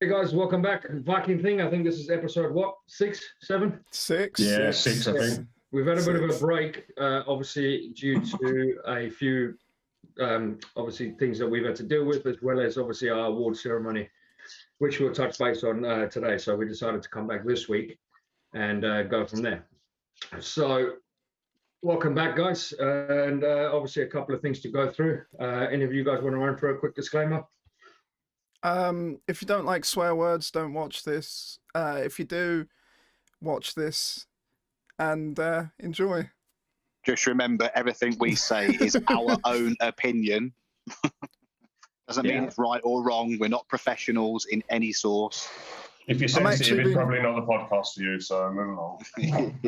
Hey guys, welcome back. Viking thing. I think this is episode what? 6, 7? 6. Yeah, 6, I think. We've had a bit of a break, obviously due to a few obviously things that we've had to deal with, as well as obviously our award ceremony, which we'll touch base on today. So we decided to come back this week and go from there. So welcome back, guys, and obviously a couple of things to go through. Any of you guys want to run through a quick disclaimer? If you don't like swear words, don't watch this. If you do, watch this and enjoy. Just remember, everything we say is our own opinion. Doesn't mean it's right or wrong. We're not professionals in any source. If you're sensitive, it's probably not the podcast for you, so move along.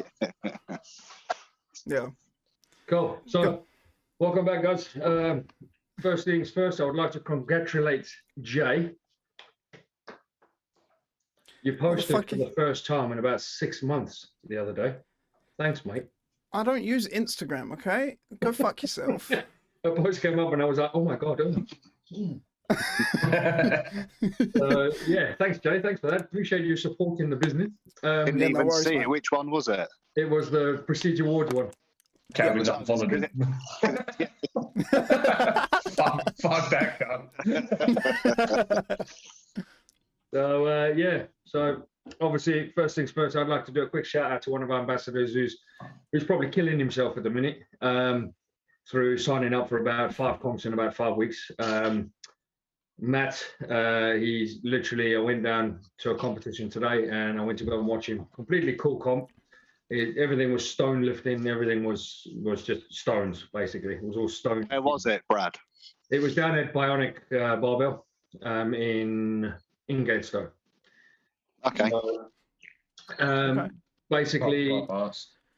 Yeah. Cool. So welcome back, guys. First things first, I would like to congratulate Jay. You posted for the first time in about 6 months the other day. Thanks, mate. I don't use Instagram, okay? Go fuck yourself. A post came up and I was like, oh my God. Yeah, thanks, Jay. Thanks for that. Appreciate you supporting the business. Didn't even see it. Which one was it? It was the Prestige Awards one. Kevin's unfollowed it. Fuck that gun. So yeah, so obviously first things first, I'd like to do a quick shout out to one of our ambassadors who's probably killing himself at the minute through signing up for about 5 comps in about 5 weeks. Matt, he's literally, I went down to a competition today and I went to go and watch him. Completely cool comp. Everything was stone lifting. Everything was just stones, basically. It was all stone. Where was it, Brad? It was down at Bionic Barbell in Gatestone. Okay. So, basically,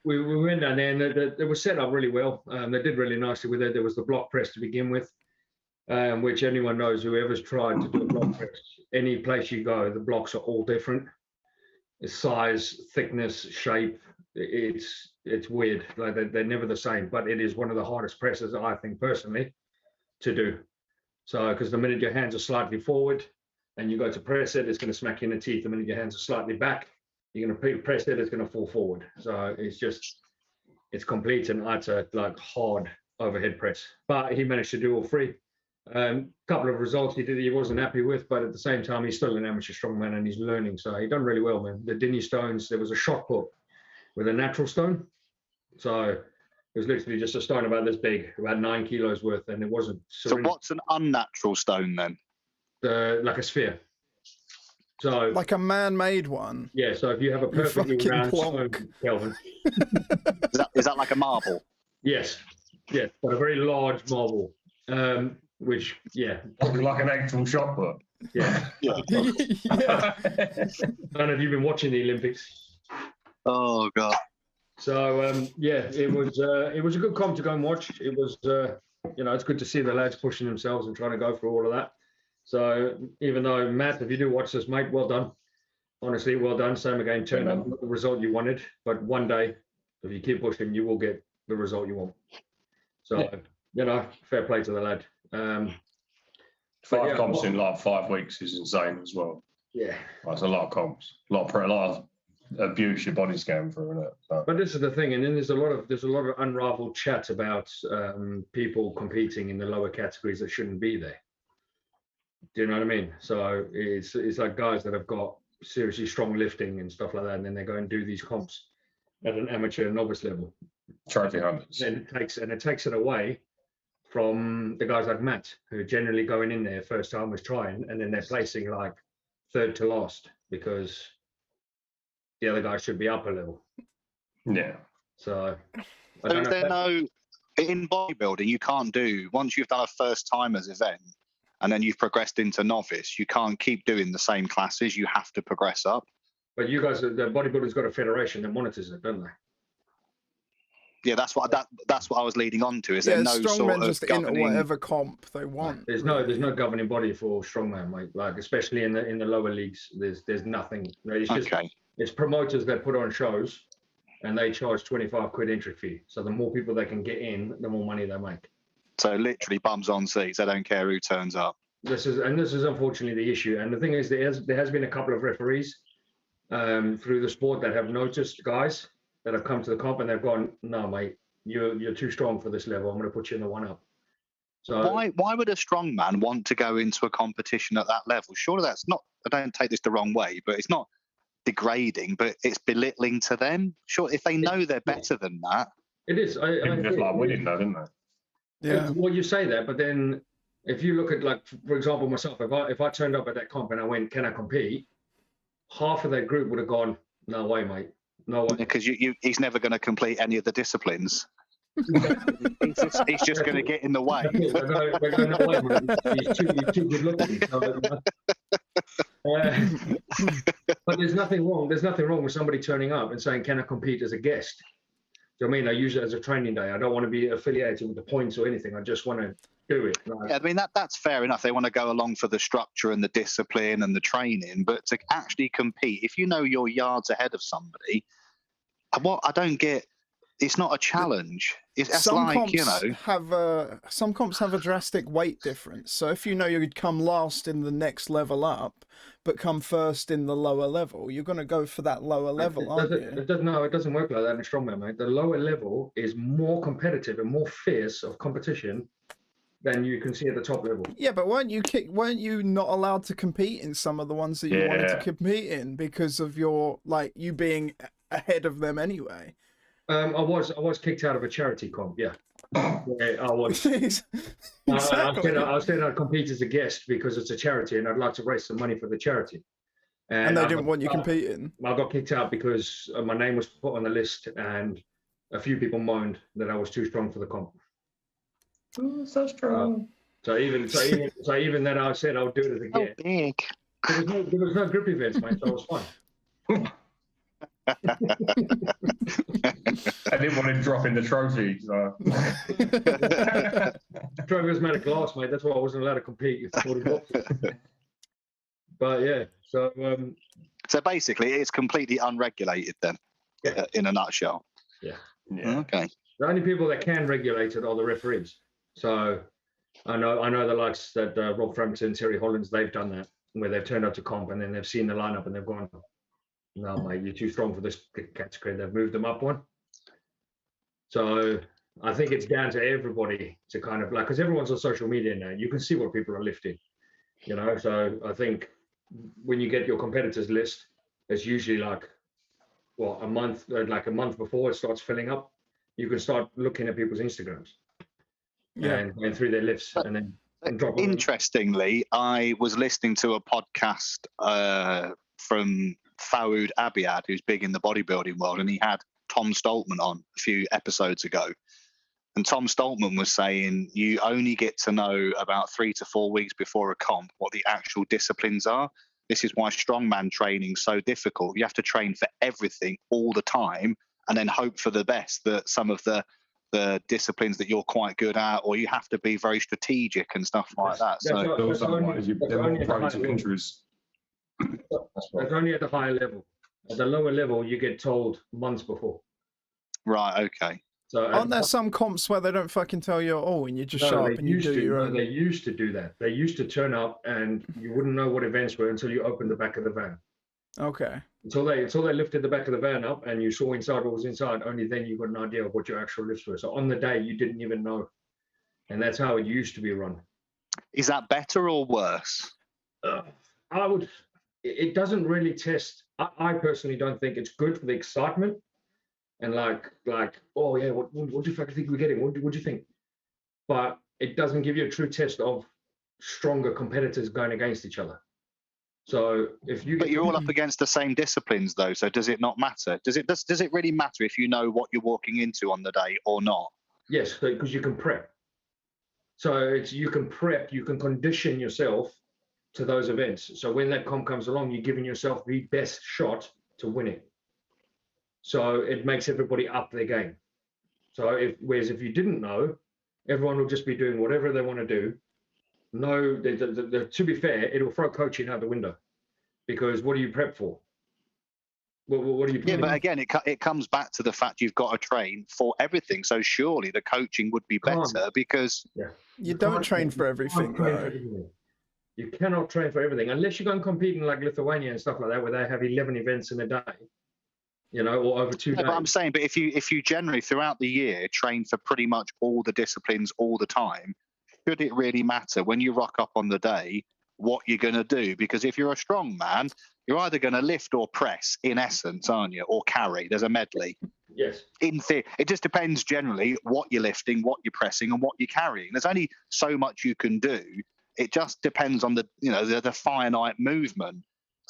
we went down there and they were set up really well. They did really nicely with it. There was the block press to begin with, which anyone knows, whoever's tried to do a block press, any place you go, the blocks are all different. The size, thickness, shape, it's weird. Like they're never the same, but it is one of the hardest presses, I think personally, to do. So because the minute your hands are slightly forward and you go to press it, it's going to smack you in the teeth. The minute your hands are slightly back, you're going to press it, it's going to fall forward. So it's complete and utter like hard overhead press. But he managed to do all 3. Couple of results he wasn't happy with, but at the same time he's still an amateur strongman and he's learning, so he done really well, man. The Dinny stones, there was a shot put with a natural stone, so it was literally just a stone about this big, about 9 kilos worth, and it wasn't so what's an unnatural stone then? Like a sphere, so like a man-made one. Yeah, so if you have a perfectly round stone, Kelvin, is that like a marble? Yes, but a very large marble. Which, like an actual shot put. Yeah. Yeah. I don't know if you've been watching the Olympics. Oh God. So it was a good comp to go and watch. It was it's good to see the lads pushing themselves and trying to go through all of that. So even though Matt, if you do watch this, mate, well done. Honestly, well done. Same again, turned out not the result you wanted, but one day, if you keep pushing, you will get the result you want. So fair play to the lad. 5 comps in like 5 weeks is insane as well. Yeah, that's a lot of comps, a lot of abuse your body's going through, isn't it? So. But this is the thing, and then there's a lot of unraveled chat about people competing in the lower categories that shouldn't be there. Do you know what I mean? So it's like guys that have got seriously strong lifting and stuff like that, and then they go and do these comps at an amateur and novice level. Trophy hunters. And it takes it away from the guys like Matt, who are generally going in there first time was trying, and then they're placing like 3rd to last because the other guy should be up a level. Yeah. So is there no, in bodybuilding, you can't do, once you've done a first timers event and then you've progressed into novice, you can't keep doing the same classes. You have to progress up. But you guys, the bodybuilders got a federation that monitors it, don't they? Yeah, that's what I was leading on to. Is there no sort of just governing... in whatever comp they want? There's no governing body for strongman, mate. Like especially in the lower leagues, there's nothing. It's just it's promoters that put on shows, and they charge 25 quid entry fee. So the more people they can get in, the more money they make. So literally bums on seats. They don't care who turns up. this is unfortunately the issue. And the thing is, there has been a couple of referees through the sport that have noticed guys that have come to the comp and they've gone, no, mate, you're too strong for this level. I'm going to put you in the 1-up. So why would a strong man want to go into a competition at that level? Surely that's not. I don't take this the wrong way, but it's not degrading, but it's belittling to them. Sure, if they know they're better than that, it is. I just like winning, though, didn't they? Yeah. Well, you say that, but then if you look at, like, for example, myself, if I turned up at that comp and I went, can I compete? Half of that group would have gone, no way, mate, no way. Because he's never going to complete any of the disciplines. He's just going to get in the way. They're going, no way, mate. He's too good looking. But there's nothing wrong. There's nothing wrong with somebody turning up and saying, can I compete as a guest? Do you know what I mean? I use it as a training day. I don't want to be affiliated with the points or anything. I just want to do it. Like, yeah, I mean, that's fair enough. They want to go along for the structure and the discipline and the training, but to actually compete, if you know you're yards ahead of somebody, what I don't get, it's not a challenge. It's Some like, comps you know, some comps have a drastic weight difference. So if you know you'd come last in the next level up, but come first in the lower level, you're going to go for that lower level, aren't you? it doesn't work like that in strongman, mate. The lower level is more competitive and more fierce of competition than you can see at the top level. Yeah, but weren't you not allowed to compete in some of the ones that you wanted to compete in because of your, like, you being ahead of them anyway? I was kicked out of a charity comp. Yeah, I was. Exactly. I was saying I'd compete as a guest because it's a charity and I'd like to raise some money for the charity. And they didn't want you competing. I got kicked out because my name was put on the list and a few people moaned that I was too strong for the comp. Oh, so strong. So even then, I said I would do it as a guest. oh, big. There was no group events, mate, so it was fine. I didn't want to drop in the trophy. So. The trophy was made of glass, mate. That's why I wasn't allowed to compete. But yeah, So basically, it's completely unregulated then, in a nutshell. Yeah. Okay. The only people that can regulate it are the referees. So I know the likes that Rob Frampton, Terry Hollands, they've done that, where they've turned up to comp and then they've seen the lineup and they've gone, no, mate, you're too strong for this category. They've moved them up one. So I think it's down to everybody to kind of, like, because everyone's on social media now, you can see what people are lifting, you know. So I think when you get your competitors list, it's usually like, a month before it starts filling up, you can start looking at people's Instagrams and going through their lifts and then drop them. Interestingly, I was listening to a podcast from Faoud Abiad, who's big in the bodybuilding world, and he had Tom Stoltman on a few episodes ago. And Tom Stoltman was saying you only get to know about 3 to 4 weeks before a comp what the actual disciplines are. This is why strongman training is so difficult. You have to train for everything all the time and then hope for the best, that some of the disciplines that you're quite good at, or you have to be very strategic and stuff like that. That's only at the higher level. At the lower level, you get told months before. Right, okay. So aren't there some comps where they don't fucking tell you at all and you just show up and you do your own? They used to do that. They used to turn up and you wouldn't know what events were until you opened the back of the van. Okay. Until they lifted the back of the van up and you saw inside what was inside, only then you got an idea of what your actual lifts were. So on the day, you didn't even know. And that's how it used to be run. Is that better or worse? It doesn't really test. I personally don't think it's good for the excitement. And like, oh yeah, what do you fucking think we're getting? What do you think? But it doesn't give you a true test of stronger competitors going against each other. So if you, but you're all up against the same disciplines though. So does it not matter? Does it really matter if you know what you're walking into on the day or not? Yes, because you can prep. So you can prep, you can condition yourself to those events. So when that comp comes along, you're giving yourself the best shot to win it. So it makes everybody up their game. So whereas if you didn't know, everyone will just be doing whatever they want to do. No, to be fair, it'll throw coaching out the window, because what do you prep for? What do you? Yeah, but again, it comes back to the fact you've got to train for everything. So surely the coaching would be better because you don't train for everything. You cannot train for everything unless you go and compete in like Lithuania and stuff like that, where they have 11 events in a day, you know, or over 2 days. But I'm saying, but if you generally throughout the year train for pretty much all the disciplines all the time, should it really matter when you rock up on the day what you're going to do? Because if you're a strong man, you're either going to lift or press, in essence, aren't you? Or carry. There's a medley. Yes. In theory, it just depends generally what you're lifting, what you're pressing, and what you're carrying. There's only so much you can do. It just depends on the finite movement.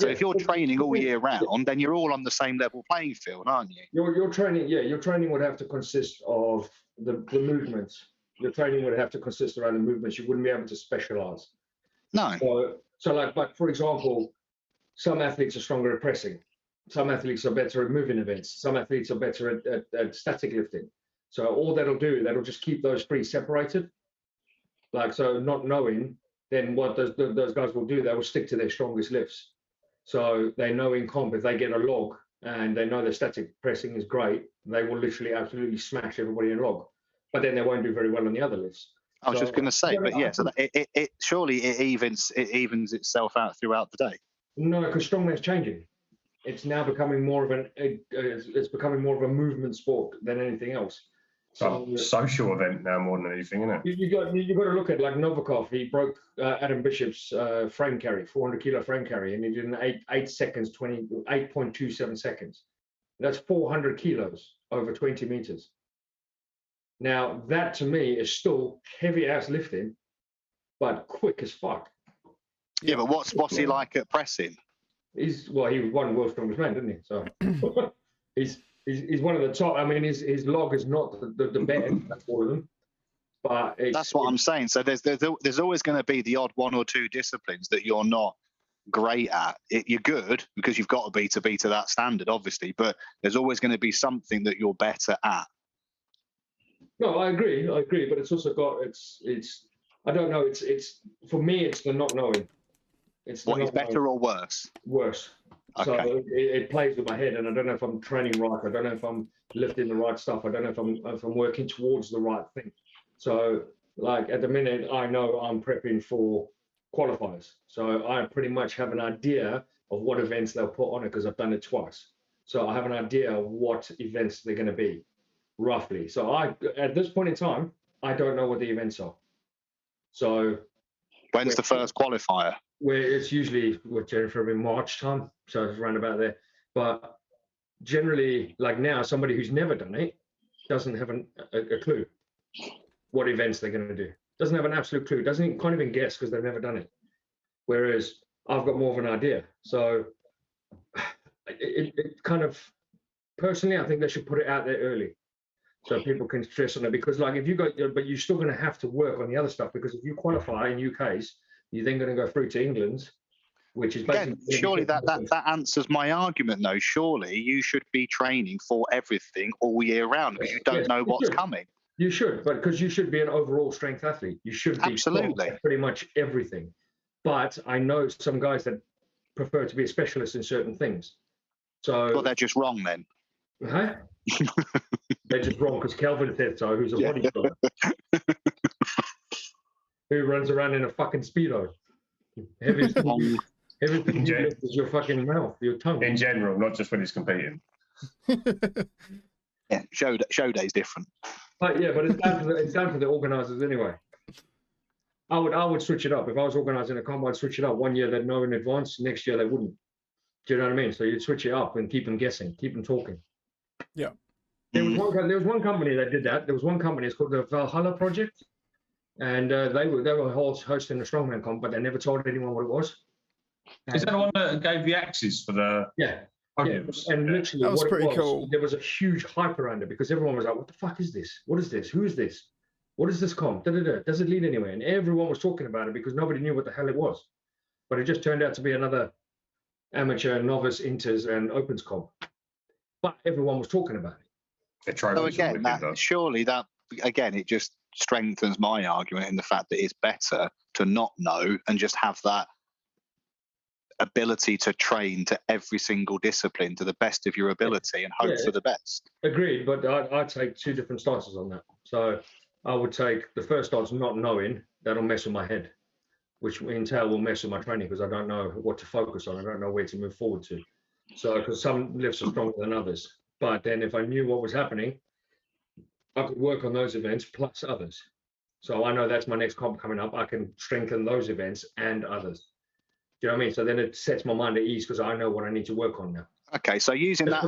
So if you're training all year round, then you're all on the same level playing field, aren't you? Your training would have to consist of the movements. Your training would have to consist around the movements. You wouldn't be able to specialize. No. So like for example, some athletes are stronger at pressing. Some athletes are better at moving events. Some athletes are better at static lifting. So all that'll just keep those three separated. Like, so not knowing, then what those guys will do, they will stick to their strongest lifts. So they know in comp, if they get a log and they know their static pressing is great, they will literally absolutely smash everybody in log. But then they won't do very well on the other lifts. I was just going to say, but yeah, so it surely it evens itself out throughout the day. No, because strongman's changing. It's now becoming more of it's becoming more of a movement sport than anything else. So social event now more than anything, isn't it? You got to look at like Novikov. He broke Adam Bishop's frame carry, 400 kilo frame carry, and he did in 8.27 seconds. That's 400 kilos over 20 meters. Now that to me is still heavy ass lifting, but quick as fuck. Yeah, but what's he like at pressing? He won World's Strongest Man, didn't he? So he's one of the top. I mean, his log is not the best for them, but that's what I'm saying. So there's always going to be the odd one or two disciplines that you're not great at. You're good because you've got to be to that standard, obviously, but there's always going to be something that you're better at. No, I agree, but it's also got it's. I don't know. It's for me. It's the not knowing. It's what is better or worse? Worse. Okay. So it plays with my head, and I don't know if I'm training right. I don't know if I'm lifting the right stuff. I don't know if I'm working towards the right thing. So, like at the minute, I know I'm prepping for qualifiers. So I pretty much have an idea of what events they'll put on it because I've done it twice. So I have an idea of what events they're going to be, roughly. So at this point in time, I don't know what the events are. So when's the first qualifier? Where it's usually with Jennifer in March time, so it's around about there. But generally, like now, somebody who's never done it doesn't have a clue what events they're going to do. Doesn't have an absolute clue. Can't even guess because they've never done it. Whereas I've got more of an idea. So it kind of, personally, I think they should put it out there early so people can stress on it. Because like if you go, but you're still going to have to work on the other stuff because if you qualify in UK's, you're then going to go through to England's, which is basically... Again, surely that answers my argument, though. Surely you should be training for everything all year round because you don't know what's coming. You should, but because you should be an overall strength athlete. You should be absolutely pretty much everything. But I know some guys that prefer to be a specialist in certain things. So... Well, they're just wrong then. Huh? They're just wrong because Kelvin said so, who's a bodybuilder. Who runs around in a fucking Speedo. Everything you lift is your fucking mouth, your tongue. In general, not just when he's competing. Yeah, show day's different. But it's down to the organisers anyway. I would switch it up. If I was organising a comp, I'd switch it up. 1 year they'd know in advance, next year they wouldn't. Do you know what I mean? So you'd switch it up and keep them guessing, keep them talking. Yeah. There was one company that did that. There was one company, it's called the Valhalla Project. And they were hosting a strongman comp, but they never told anyone what it was. Is that the one that gave the axes for the... Yeah. And literally, that was pretty cool. There was a huge hype around it because everyone was like, "What the fuck is this? What is this? Who is this? What is this comp? Does it lead anywhere?" And everyone was talking about it because nobody knew what the hell it was. But it just turned out to be another amateur, novice, inters, and opens comp. But everyone was talking about it. So again, surely that again, it just strengthens my argument in the fact that it's better to not know and just have that ability to train to every single discipline to the best of your ability and hope for the best. Agreed, but I take two different stances on that. So I would take the first stance not knowing, that'll mess with my head. which in turn will mess with my training because I don't know what to focus on. I don't know where to move forward to. So, because some lifts are stronger than others. But then if I knew what was happening, I could work on those events plus others. So I know that's my next comp coming up. I can strengthen those events and others. Do you know what I mean? So then it sets my mind at ease because I know what I need to work on now. Okay, so using that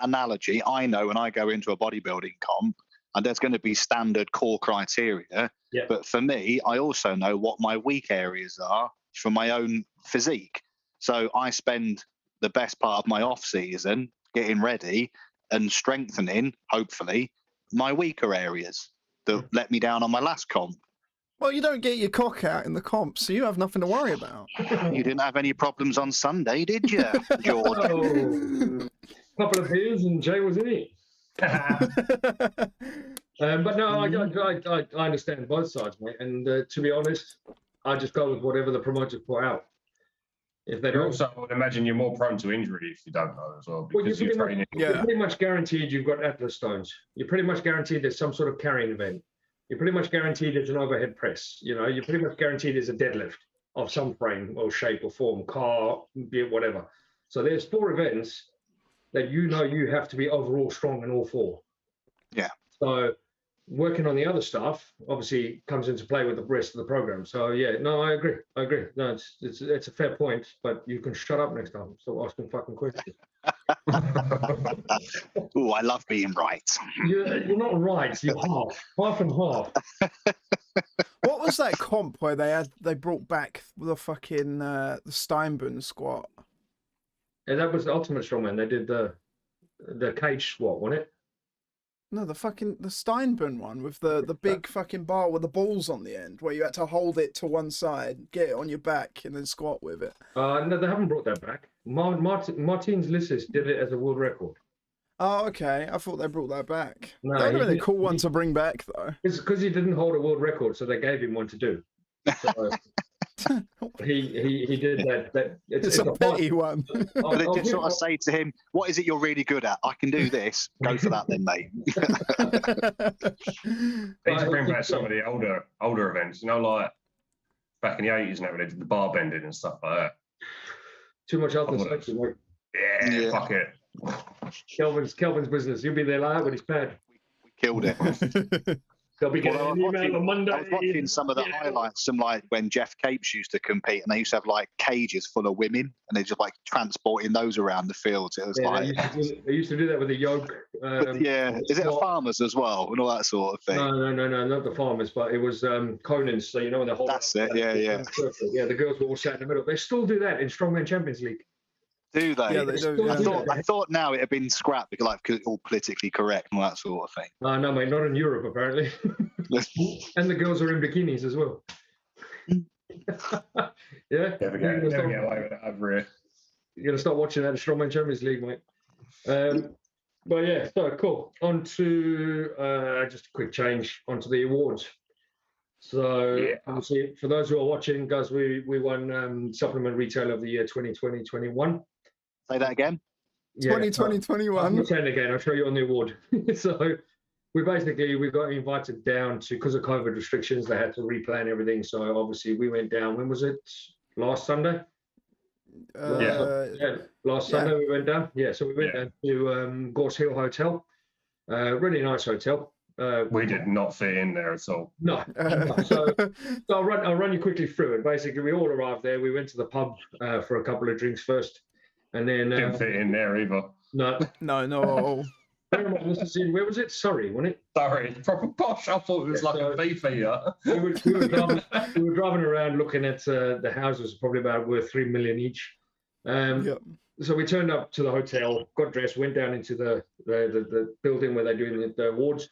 analogy, I know when I go into a bodybuilding comp, and there's going to be standard core criteria. Yeah. But for me, I also know what my weak areas are for my own physique. So I spend the best part of my off season getting ready and strengthening, hopefully, my weaker areas that let me down on my last comp. Well, you don't get your cock out in the comp, so you have nothing to worry about. You didn't have any problems on Sunday, did you, George? Oh, couple of beers and Jay was in it. But no, I understand both sides, mate. And to be honest, I just go with whatever the promoters put out. If they don't, also, I would imagine you're more prone to injury if you don't know as well, because you're training. You're pretty much guaranteed you've got atlas stones. You're pretty much guaranteed there's some sort of carrying event. You're pretty much guaranteed there's an overhead press. You know, you're pretty much guaranteed there's a deadlift of some frame or shape or form, car, be it whatever. So there's 4 events that you know you have to be overall strong in all 4. Yeah. So working on the other stuff obviously comes into play with the rest of the program. So yeah, no, I agree. No, it's a fair point, but you can shut up next time. Stop asking fucking questions. Oh, I love being right. You're not right. You're half and half. What was that comp where they brought back the fucking the Steinben squat? And that was the Ultimate Strongman. They did the cage squat, wasn't it? No, the Steinben one with the big fucking bar with the balls on the end, where you had to hold it to one side, get it on your back, and then squat with it. No, they haven't brought that back. Martins Lissis did it as a world record. Oh, okay. I thought they brought that back. No, That'd be a really cool one to bring back, though. It's because he didn't hold a world record, so they gave him one to do. So he did that. It's a petty one. But they just sort of say to him, "What is it you're really good at? I can do this. Go for that, then, mate." They need to bring back some of the older events. You know, like back in the 80s, and they did the bar bending and stuff like that. Too much health and safety, mate. Yeah, fuck it. Kelvin's business. You'll be there like that when he's bad. We killed it. They'll be getting an email on Monday. I was watching some of the highlights, some like when Jeff Capes used to compete, and they used to have like cages full of women, and they just like transporting those around the fields. It was like they used to do that with the yoke. Is it farmers as well and all that sort of thing? No, not the farmers, but it was Conan's. So you know when the whole. That's it. Yeah. Yeah, the girls were all sat in the middle. They still do that in Strongman Champions League. Do they? Yeah, they do. I thought now it had been scrapped because it's all politically correct and all that sort of thing. No, mate, not in Europe apparently. And the girls are in bikinis as well. Yeah. Never get away with it over here. You're gonna start watching that in Strongman Champions League, mate. But yeah, so cool. On to just a quick change onto the awards. So obviously, for those who are watching, guys, we won Supplement Retailer of the Year 2020-21. Say that again. 2020-21. I'm saying again. I'll show you on the award. So we got invited down to, because of COVID restrictions, they had to replan everything. So obviously we went down. When was it? Last Sunday. Last Sunday we went down. Yeah, so we went down to Gorse Hill Hotel. Really nice hotel. We did not fit in there at all. No. So I'll run you quickly through it. Basically, we all arrived there. We went to the pub for a couple of drinks first, and then didn't fit in there either. No. This is in, where was it? Surrey, wasn't it? Sorry, proper posh. I thought it was like a beefeater. We were driving around looking at the houses, probably about worth 3 million each. So we turned up to the hotel, got dressed, went down into the building where they're doing the awards.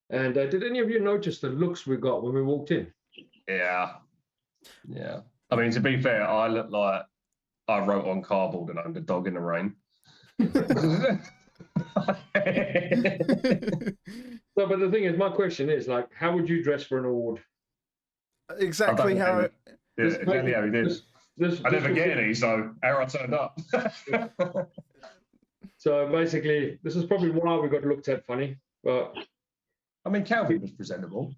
And did any of you notice the looks we got when we walked in? Yeah. I mean, to be fair, I look like I wrote on cardboard an underdog in the rain. So, but the thing is, my question is, like, how would you dress for an award? Exactly how it. Exactly how it is. I never get any, so how I turned up. So basically, this is probably why we got looked at funny. But I mean, Calvin was presentable.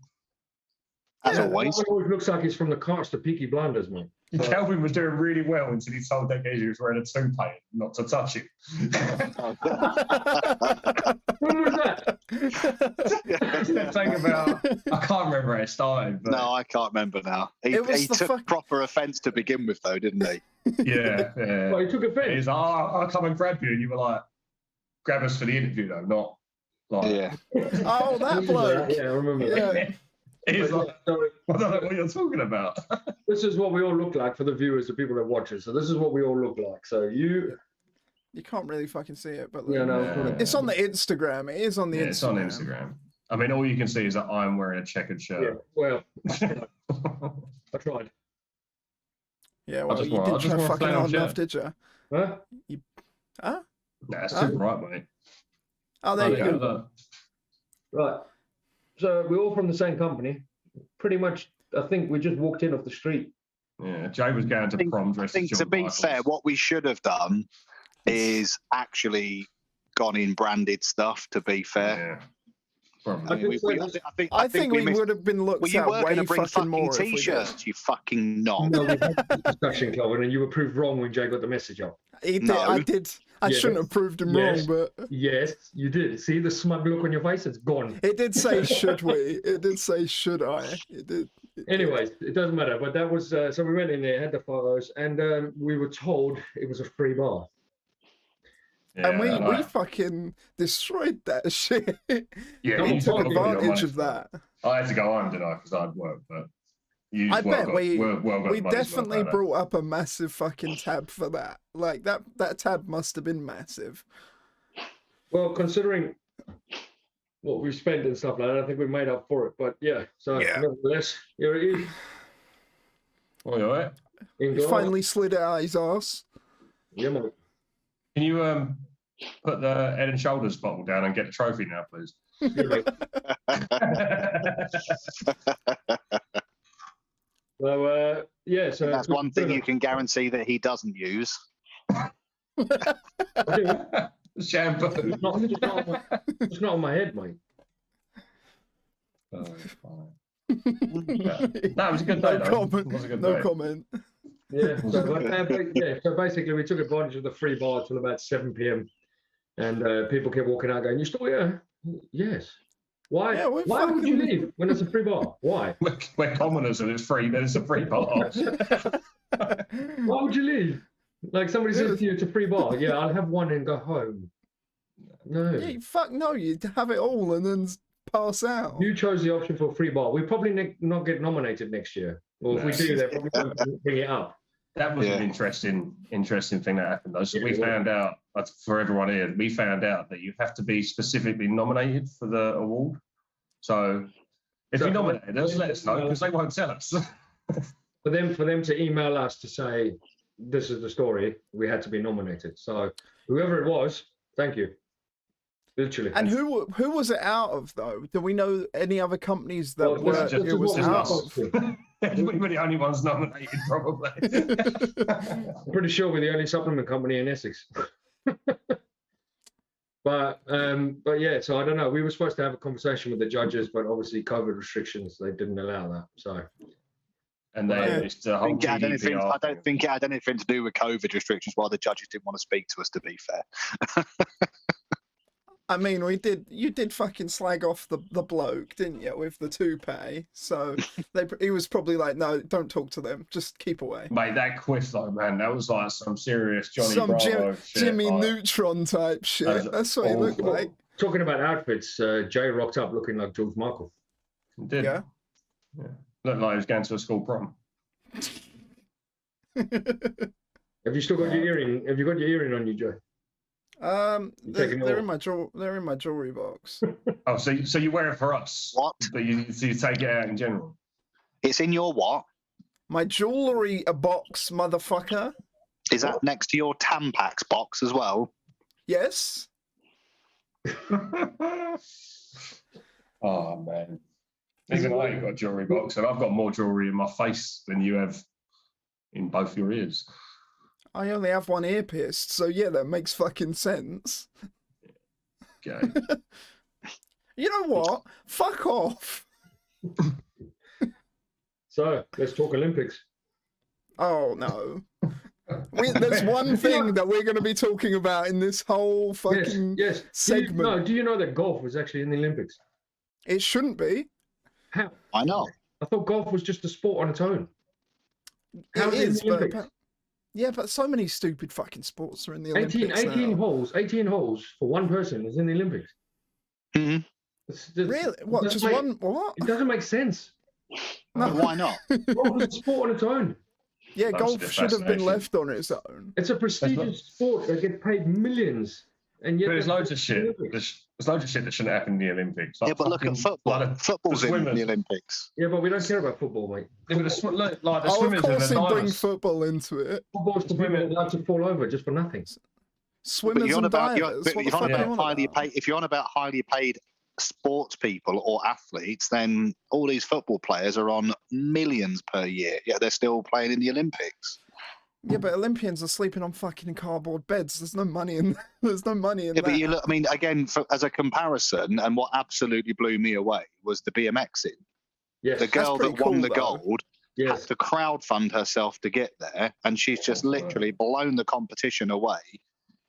As Yeah. always. It always looks like it's from the carts to Peaky Blinders, mate. Calvin was doing really well until he told that geezer he was wearing a toupee not to touch him. When was that? Thing about, I can't remember how it started. But No, I can't remember now. He took proper offence to begin with, though, didn't he? yeah. Well, he took offence. He's like, I'll come and grab you. And you were like, grab us for the interview, though, not like. Yeah. Oh, that bloke. Yeah, I remember Yeah. that. He's But, like, I don't know what you're talking about. this is what we all look like for the viewers, the people that watch us. So this is what we all look like. So you can't really fucking see it, but Yeah, no. Yeah. it's on the Instagram. It is on the Instagram. It's on Instagram. I mean, all you can see is that I'm wearing a checkered yeah, shirt. well, I tried. Yeah, well, just you want- I didn't just try want a fucking flannel hard enough, shirt. did you? Huh? Huh? Nah, it's Huh? too bright, mate. Oh, there you go. Look. Right. So we're all from the same company. Pretty much, I think we just walked in off the street. Yeah, Jay was going to prom I dressed think, as to Shawn be Michaels. fair, what we should have done is actually gone in branded stuff, to be fair. Yeah, probably. I, mean, I think we missed. would have been looked Well, you at were going way to bring fucking more fucking if we did. T-shirts, you fucking knob. No, we had this discussion, Calvin, and you were proved wrong when Jay got the message up. He did, No. I did. I Yes. shouldn't have proved him Yes. wrong, but Yes, you did. See the smug look on your face? It's gone. it did say should we. It did say should I. It did. Anyways, it doesn't matter. But that was so we went in there, had the photos, and we were told it was a free bar. Yeah, And we I- fucking destroyed that shit. yeah, We you took got your advantage money. of that. I had to go home, didn't I? Because I'd work, but you I well bet got, we well got we the money's worth definitely out of brought up a massive fucking tab for that. Like that tab must have been massive. Well, considering what we spent and stuff like that, I think we made up for it. But yeah, so Yeah. nevertheless, here it is. it. Oh, you all right? In He glass. finally slid out his ass. Yeah, mate. Can you put the Head and Shoulders bottle down and get the trophy now, please? Yeah, mate. So yeah, so That's one thing you can guarantee that he doesn't use. I do. Shampoo. It's not on my head, mate. Oh, fine. Yeah. No, it was a good day, No though. comment. It was a good No day. comment. Yeah. So basically, we took advantage of the free bar till about 7 p.m. And people kept walking out going, "You still here?" Yes. Why? Yeah, we're Why would you fucking- leave when it's a free bar? Why? We're commoners and it's free, then it's a free bar. Why would you leave? Like somebody says to you, it's a free bar. Yeah, I'll have one and go home. No. Yeah, fuck no, you have it all and then pass out. You chose the option for a free bar. We probably not get nominated next year. Or if we No. do, they probably won't bring it up. That was Yeah. an interesting thing that happened, though. So we Yeah. found out, for everyone here, we found out that you have to be specifically nominated for the award. So if So- you're nominated, just let us know because they won't tell us. For them to email us to say this is the story, we had to be nominated. So whoever it was, thank you. Literally. And who was it out of though? Do we know any other companies that Well, were this is it was what we out were of? supposed to. we were the only ones nominated, probably. I'm pretty sure we're the only supplement company in Essex. But yeah, so I don't know. We were supposed to have a conversation with the judges, but obviously COVID restrictions, they didn't allow that. So And then Yeah. it's the I whole think it had anything, GDPR I don't think it had anything to do with COVID restrictions, why the judges didn't want to speak to us, to be fair. I mean, you did fucking slag off the bloke, didn't you, with the toupee? So he was probably like, no, don't talk to them, just keep away. Mate, that quiz though, man, that was like some serious Johnny Some Bravo shit. Jimmy like, Neutron type shit. That was That's what he looked awful. like. talking about outfits, Jay rocked up looking like George Michael. it did. Yeah. Looked like he was going to a school prom. Have you still got your earring? Have you got your earring on you, Jay? They're Taking in off. my they're in my jewelry box. Oh, so you wear it for us, What? but you take it out in general. It's in your what? My jewelry box, motherfucker. Is that next to your Tampax box as well? Yes. Oh man, even I ain't got a jewelry box, and I've got more jewelry in my face than you have in both your ears. I only have one ear pierced, so yeah, that makes fucking sense. Okay. You know what? Fuck off. So let's talk Olympics. Oh no. There's one thing that we're going to be talking about in this whole fucking segment. Do you know that golf was actually in the Olympics? It shouldn't be. How? I know. I thought golf was just a sport on its own. It is, but so many stupid fucking sports are in the Olympics 18 holes for one person is in the Olympics. Mm-hmm. Really? What? Just one? What? It doesn't make sense. No. Why not? Golf is a sport on its own. Yeah, golf should have been left on its own. It's a prestigious sport that gets paid millions, and yet there's loads of shit. There's loads of shit that shouldn't happen in the Olympics. Like but look at football. Football's in the Olympics. Yeah, but we don't care about football, mate. Yeah, but the swimmers of course and the they bring football into it. Football's the women allowed to fall over just for nothing. Swimmers and divers. If you're on about highly paid sports people or athletes, then all these football players are on millions per year. Yeah, they're still playing in the Olympics. Yeah, but Olympians are sleeping on fucking cardboard beds. There's no money in. There's no money in that. But you look. I mean, again, as a comparison, and what absolutely blew me away was the BMXing. Yes, the girl that won the gold had to crowdfund herself to get there, and she's just literally blown the competition away.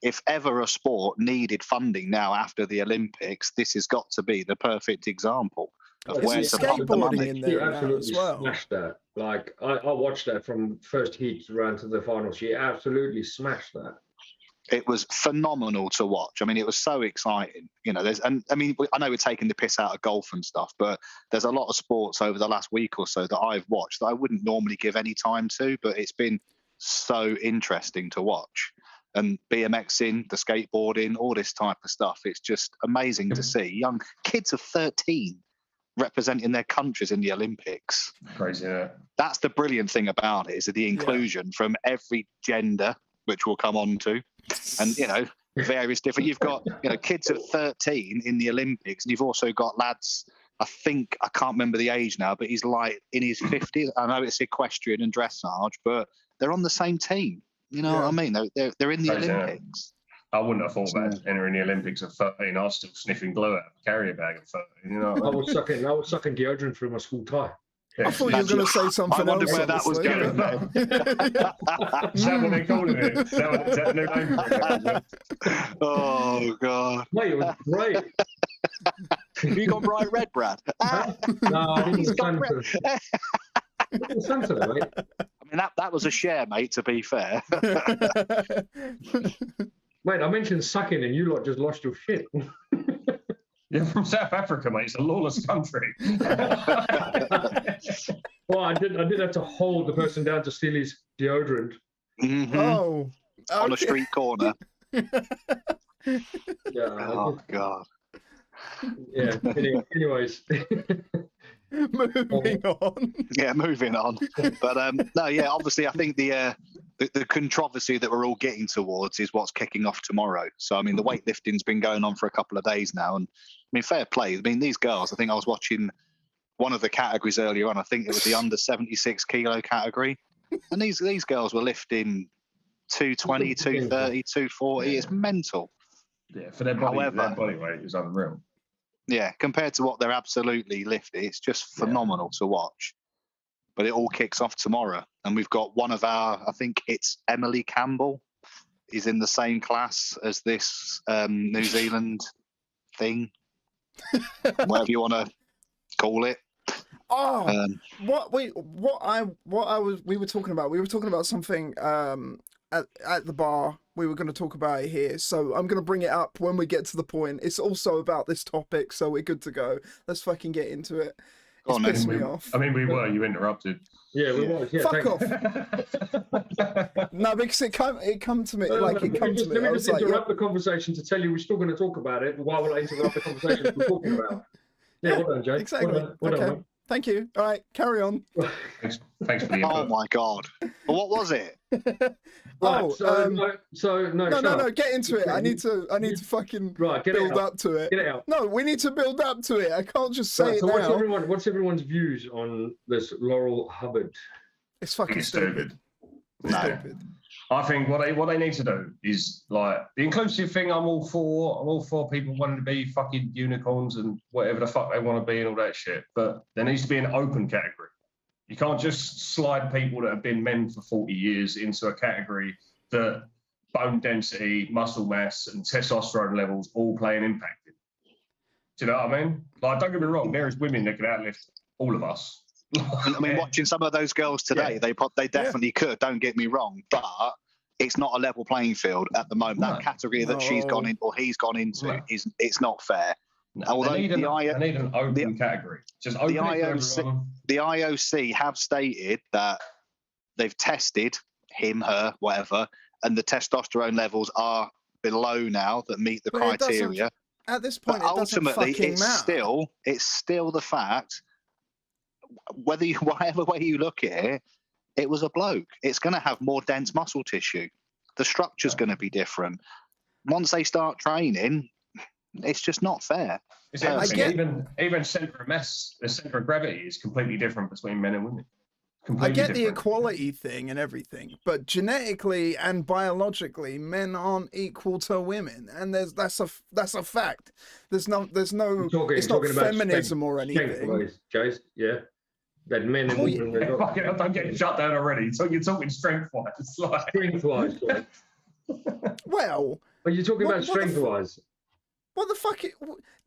If ever a sport needed funding now after the Olympics, this has got to be the perfect example of where to fund the money. In there absolutely as well. Smashed that. Like I watched that from first heat around to the final. She absolutely smashed that. It was phenomenal to watch. I mean, it was so exciting. You know, I know we're taking the piss out of golf and stuff, but there's a lot of sports over the last week or so that I've watched that I wouldn't normally give any time to, but it's been so interesting to watch. And BMXing, the skateboarding, all this type of stuff. It's just amazing to see young kids of 13 representing their countries in the Olympics. Crazy, yeah. That's the brilliant thing about it, is the inclusion from every gender, which we'll come on to, and, you know, various different. You've got, you know, kids of 13 in the Olympics, and you've also got lads, I can't remember the age now, but he's like in his 50s. I know it's equestrian and dressage, but they're on the same team. You know what I mean? They're in the Olympics. I wouldn't have thought about entering the Olympics at 13. I was still sniffing glue out of a carrier bag at 13. You know, I was sucking deodorant through my school tie. I thought you were going to say something else. I wonder where that was going. Is that what they call it? Is that no name for it? Oh, God. Mate, it was great. You got bright red, Brad? No, I didn't stand for that, mate. I mean, that was a share, mate, to be fair. Mate, I mentioned sucking and you lot just lost your shit. You're from South Africa, mate. It's a lawless country. Well, I did have to hold the person down to steal his deodorant. Mm-hmm. Oh. Okay. On a street corner. Yeah. Oh, God. Yeah, anyways. Moving on. Yeah, moving on. But no, yeah, obviously I think the controversy that we're all getting towards is what's kicking off tomorrow. So I mean, the weightlifting's been going on for a couple of days now, and I mean, fair play. I mean, these girls, I think I was watching one of the categories earlier on. I think it was the under 76 kilo category, and these girls were lifting 220, 230, 240. It's mental. Yeah, for their body weight is unreal. Yeah, compared to what they're absolutely lifting, it's just phenomenal to watch. But it all kicks off tomorrow. And we've got one of our, I think it's Emily Campbell, is in the same class as this New Zealand thing, whatever you want to call it. Oh, we were talking about. We were talking about something at the bar. We were going to talk about it here, so I'm going to bring it up when we get to the point. It's also about this topic, so we're good to go. Let's fucking get into it. It's pissed me off. I mean, we were. You interrupted. Yeah, we were. Yeah, fuck off. No, because it come to me. Let me just interrupt the conversation to tell you we're still going to talk about it. Why will I interrupt the conversation we're talking about? Yeah, well done, Jay. Exactly. Well done, thank you. All right, carry on. Thanks for the input. Oh my God. Well, what was it? No, get into it. I need to fucking build up to it. Get it out. No, we need to build up to it. I can't just say it now. What's everyone's views on this Laurel Hubbard? It's fucking stupid. Stupid. I think what they need to do is, like, the inclusive thing. I'm all for people wanting to be fucking unicorns and whatever the fuck they want to be and all that shit. But there needs to be an open category. You can't just slide people that have been men for 40 years into a category that bone density, muscle mass, and testosterone levels all play an impact in. Do you know what I mean? Like, don't get me wrong, there is women that can outlift all of us. I mean, watching some of those girls today, they definitely could. Don't get me wrong, but it's not a level playing field at the moment. That category that she's gone in or he's gone into it's not fair. No, Although they need an open category. Just open the IOC have stated that they've tested him, her, whatever, and the testosterone levels are below now that meet the criteria. At this point, but ultimately, it's still the fact. Whatever way you look at it, it was a bloke. It's going to have more dense muscle tissue. The structure's going to be different. Once they start training, it's just not fair. Even centre of mass, the centre of gravity is completely different between men and women. I get the equality thing and everything, but genetically and biologically, men aren't equal to women, and that's a fact. There's no. It's not feminism or anything. Guys, yeah, that men and women. I'm getting shut down already. So you're talking strength-wise, like strength-wise. Well, are you talking about strength-wise? What the fuck?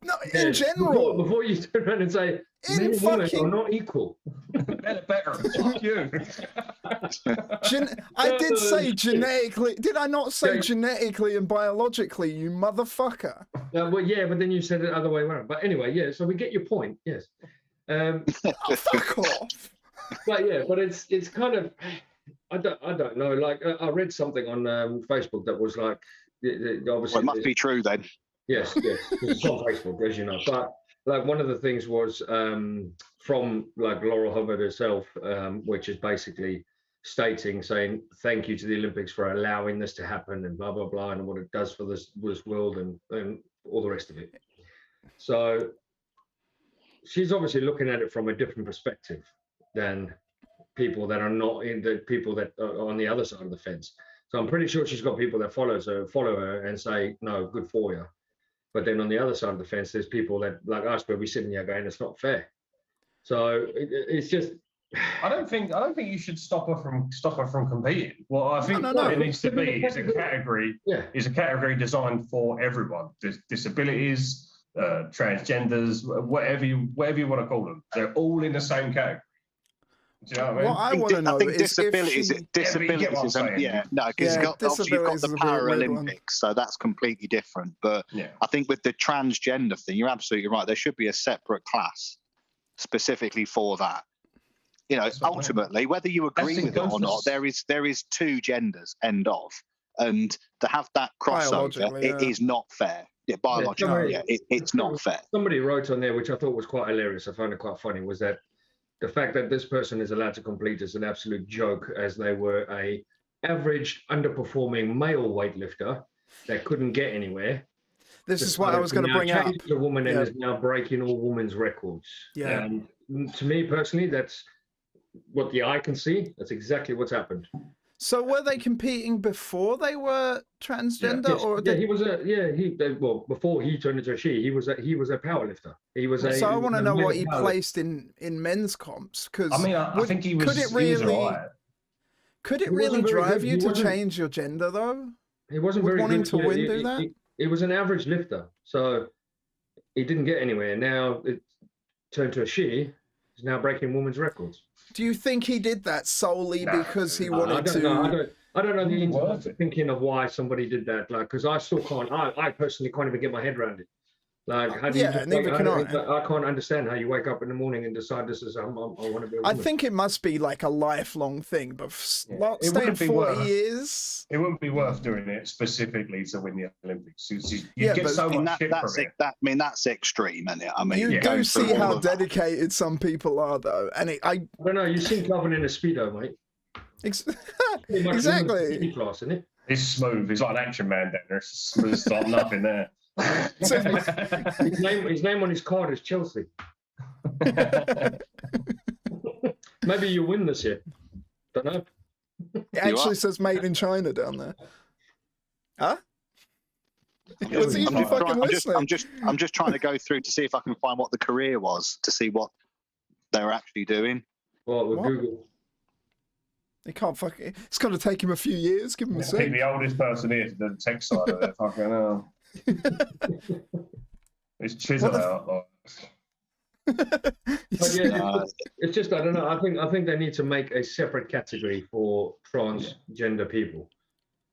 No, in general. Before you turn around and say, men and women are not equal. Men are better. Fuck you. I did say genetically. Did I not say genetically and biologically, you motherfucker? Well, yeah, but then you said it the other way around. But anyway, yeah, so we get your point, yes. Fuck off. But yeah, but it's kind of, I don't know. Like, I read something on Facebook that was like, obviously. Well, it must be true then. Yes, it's on Facebook, as you know. But like one of the things was from like Laurel Hubbard herself, which is basically saying thank you to the Olympics for allowing this to happen and blah, blah, blah, and what it does for this world and all the rest of it. So she's obviously looking at it from a different perspective than people that are not in the people that are on the other side of the fence. So I'm pretty sure she's got people that follow her and say, no, good for you. But then on the other side of the fence, there's people that, like us, where we're sitting here going, it's not fair. So it's just. I don't think you should stop her from competing. Well, I think what it needs to be is a category designed for everyone. Disabilities, transgenders, whatever you want to call them. They're all in the same category. Do you know what I mean? What I want to know is disabilities. Because you've got the Paralympics, so that's completely different. But I think with the transgender thing, you're absolutely right. There should be a separate class specifically for that. You know, ultimately, whether you agree with it or not, there is two genders. End of. And to have that crossover, it is not fair. Yeah, biologically, it's not fair. Somebody wrote on there, which I thought was quite hilarious. I found it quite funny. Was that the fact that this person is allowed to complete is an absolute joke, as they were a average underperforming male weightlifter that couldn't get anywhere. This is what I was going to bring up. The woman and is now breaking all women's records. Yeah. And to me personally, that's what the eye can see. That's exactly what's happened. So were they competing before they were transgender, before he turned into a she, he was a powerlifter. So I want to know what he placed in men's comps, because I think he was. Could it really drive you to change your gender though? He wasn't very wanting good. to win. Do that. He was an average lifter, so he didn't get anywhere. Now it turned to a she. He's now breaking women's records. Do you think he did that solely because he wanted to? I don't know the ins and outs of thinking of why somebody did that. Like, because I still can't. I personally can't even get my head around it. Like, how do you? Neither can I. I can't understand how you wake up in the morning and decide this is I want to be a woman. I think it must be like a lifelong thing, but staying 40 years. It wouldn't be worth doing it specifically to win the Olympics. You get so much shit from it. That's extreme, isn't it? I mean, you do see how dedicated some people are, though, and I don't know. You see Calvin in a speedo, mate. Exactly. Class, isn't it? It's smooth. He's like an action man down there. There's like nothing there. His name on his card is Chelsea. Maybe you win this year. Don't know. It actually says made in China down there. Huh? I'm just trying to go through to see if I can find what the career was, to see what they were actually doing. with Google. He can't fucking. It's going to take him a few years. Give him a I sec. think the oldest person here to the tech side of it. Fucking it's chisel out. It's just, I don't know. I think they need to make a separate category for transgender people,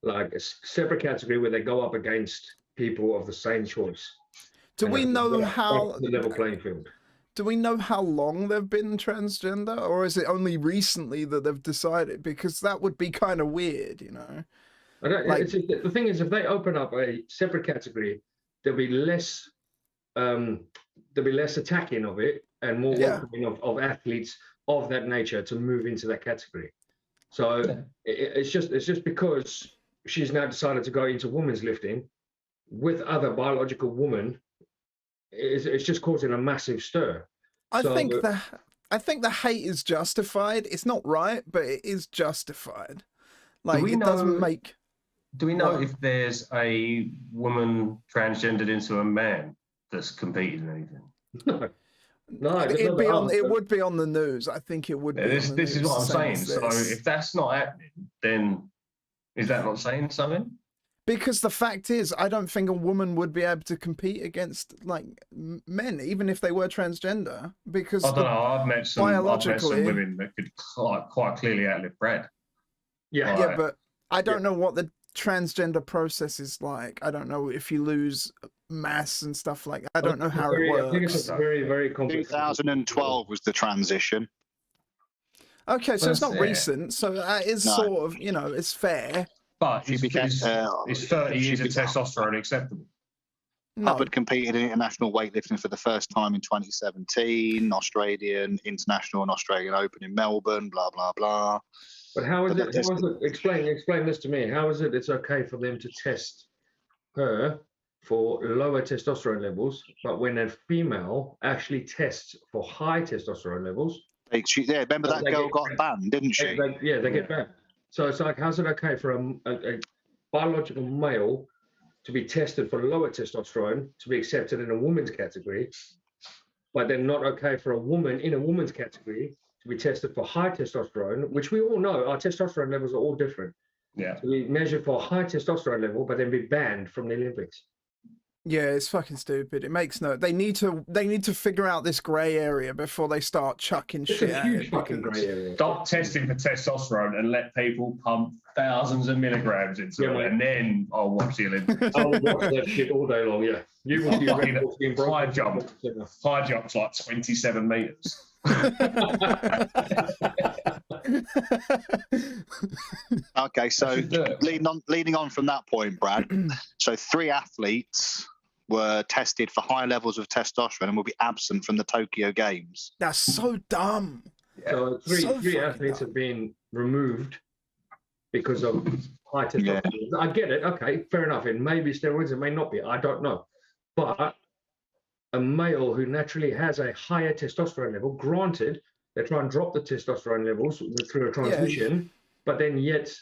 like a separate category where they go up against people of the same choice. Do we know how the level playing field? Do we know how long they've been transgender, or is it only recently that they've decided? Because that would be kind of weird, you know. I don't. The thing is, if they open up a separate category, there'll be less attacking of it and more welcoming of athletes of that nature to move into that category. So it's just because she's now decided to go into women's lifting with other biological women, it's just causing a massive stir. I think the hate is justified. It's not right, but it is justified. Like, it doesn't make. Do we know if there's a woman transgendered into a man that's competed in anything? No, it would be on the news. I think it would be. This is what I'm saying. So if that's not happening, then is that not saying something? Because the fact is, I don't think a woman would be able to compete against like men, even if they were transgender. Because I don't know. I've met some women that could quite clearly outlive Brad. Yeah, but I don't know what the transgender process is like. I don't know if you lose mass and stuff like that. I don't know how it works. I think it's very, very complicated. 2012 was the transition. Okay, so it's not recent. So that is sort of, you know, it's fair. But it's 30 years of testosterone acceptable. Hubbard competed in international weightlifting for the first time in 2017, Australian International and Australian Open in Melbourne, blah, blah, blah. But how is it? Explain this to me. How is it it's okay for them to test her for lower testosterone levels, but when a female actually tests for high testosterone levels? Remember that girl got banned, didn't she? They get banned. So it's like, how's it okay for a biological male to be tested for lower testosterone to be accepted in a woman's category, but then not okay for a woman in a woman's category to be tested for high testosterone, which we all know our testosterone levels are all different. Yeah. To be measured for a high testosterone level, but then be banned from the Olympics. Yeah, it's fucking stupid. It makes no. They need to figure out this grey area before they start chucking shit. It's a huge fucking grey area. Stop testing for testosterone and let people pump thousands of milligrams into it, and then I'll watch the Olympics. I'll watch that shit all day long. Yeah, you will see high jump. High jump's like 27 meters. Okay, so leading on from that point, Brad. So 3 athletes were tested for high levels of testosterone and will be absent from the Tokyo Games. That's so dumb. So three athletes have been removed because of high testosterone. Yeah. I get it. Okay, fair enough. It may be steroids. It may not be. I don't know. But a male who naturally has a higher testosterone level, granted, they try and drop the testosterone levels through a transition, but then yet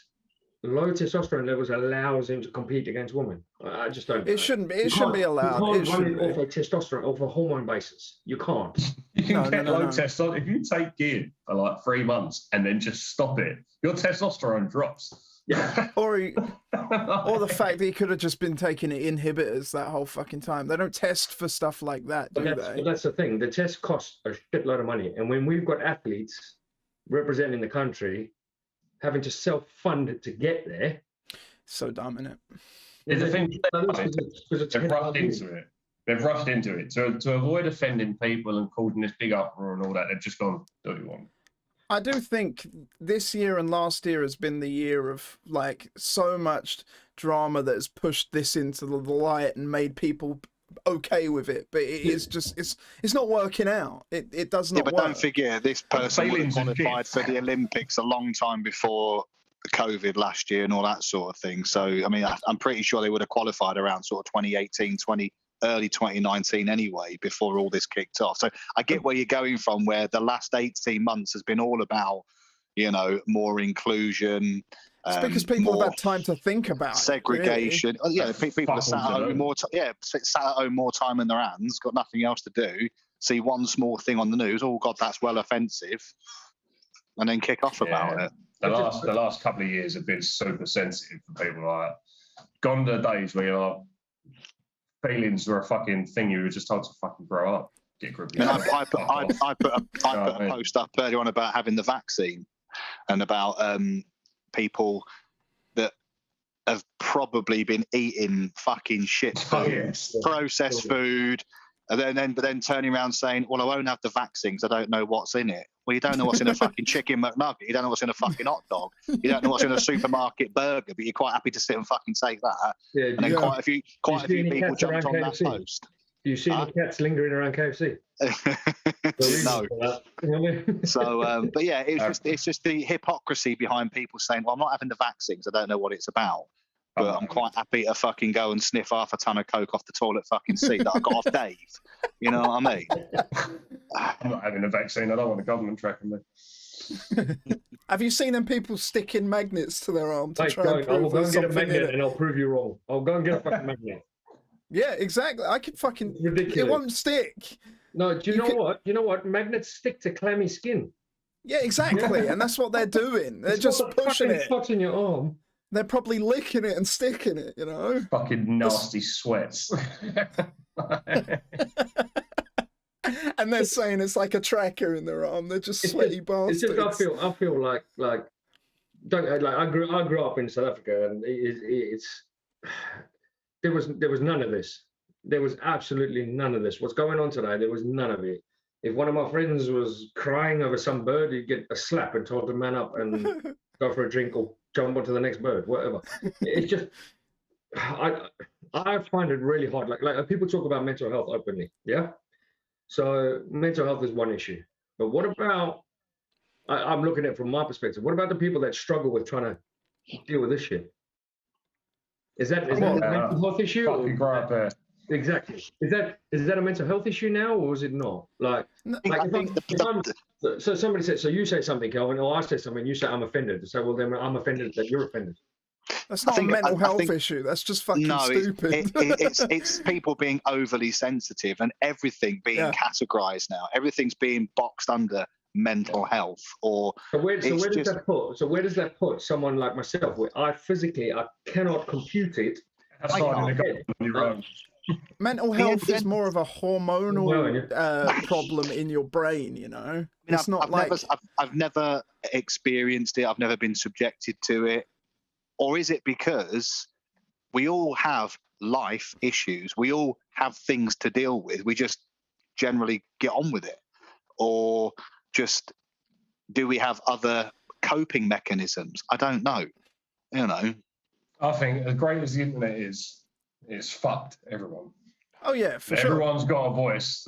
low testosterone levels allows him to compete against women. I just don't. It shouldn't be. It shouldn't be allowed. You can't run it off a testosterone, off a hormone basis. You can't. You can get low testosterone if you take gear for like 3 months and then just stop it. Your testosterone drops. Yeah. or the fact that he could have just been taking inhibitors that whole fucking time. They don't test for stuff like that, do they? But that's the thing. The test costs a shitload of money, and when we've got athletes representing the country having to self-fund to get there, so dumb, isn't it? The thing they've rushed into it. They've rushed into it to avoid offending people and causing this big uproar and all that. They've just gone, do what you want. I do think this year and last year has been the year of like so much drama that has pushed this into the light and made people okay with it, but it is just it's not working out. It does not work. Don't forget, this person qualified for the Olympics a long time before COVID last year and all that sort of thing. So I mean, I'm pretty sure they would have qualified around sort of 2018, early 2019 anyway, before all this kicked off. So I get where you're going from, where the last 18 months has been all about, you know, more inclusion. It's because people have had time to think about segregation. Really. Yeah, people are sat at home more. Sat at home more time in their hands, got nothing else to do. See one small thing on the news. Oh God, that's well offensive. and then kick off about it. The last couple of years have been super sensitive for people. Like, gone the days where you're like, feelings were a fucking thing you were just told to fucking grow up. Get grip. I put a post up earlier on about having the vaccine and about people that have probably been eating fucking shit food, processed food, and then turning around saying, "Well, I won't have the vaccines. I don't know what's in it." Well, you don't know what's in a fucking chicken McNugget. You don't know what's in a fucking hot dog. You don't know what's in a supermarket burger, but you're quite happy to sit and fucking take that. Yeah, and then quite a few people jumped on that post. Do you see any cats lingering around KFC? No. So, but yeah, it's just the hypocrisy behind people saying, "Well, I'm not having the vaccines. I don't know what it's about." But I'm quite happy to fucking go and sniff half a ton of coke off the toilet fucking seat that I got off Dave. You know what I mean? I'm not having a vaccine. I don't want the government tracking me. Have you seen them people sticking magnets to their arm to try and prove I will go and get a magnet and I'll prove you wrong. I'll go and get a fucking magnet. Yeah, exactly. I could fucking... Ridiculous. It won't stick. No, do you know what? You know what? Magnets stick to clammy skin. Yeah, exactly. And that's what they're doing. They're just pushing it. Touching your arm. They're probably licking it and sticking it, you know? Fucking nasty sweats. And they're saying it's like a tracker in their arm. They're just sweaty bastards. It's just, I feel like I grew up in South Africa, and there was none of this. There was absolutely none of this. What's going on today? There was none of it. If one of my friends was crying over some bird, he'd get a slap and told to man up and go for a drink or jump onto the next bird, whatever. It's just, I find it really hard. Like people talk about mental health openly, yeah? So mental health is one issue. But what about, I'm looking at it from my perspective, what about the people that struggle with trying to deal with this shit? Is that a mental health issue? Fucking grow up there. Exactly. Is that a mental health issue now, or is it not? So somebody said, so you say something, Kelvin, or I say something, you say I'm offended. So well, then I'm offended that you're offended. That's not a mental health issue. That's just fucking stupid. It's people being overly sensitive and everything being categorized now. Everything's being boxed under mental health. Or so where does that put someone like myself, where I cannot compute it? Mental health is more of a hormonal problem in your brain, you know. It's not I've never experienced it. I've never been subjected to it. Or is it because we all have life issues? We all have things to deal with. We just generally get on with it. Or just do we have other coping mechanisms? I don't know. You know. I think as great as the internet is, it's fucked everyone. Oh yeah, for sure. Everyone's got a voice.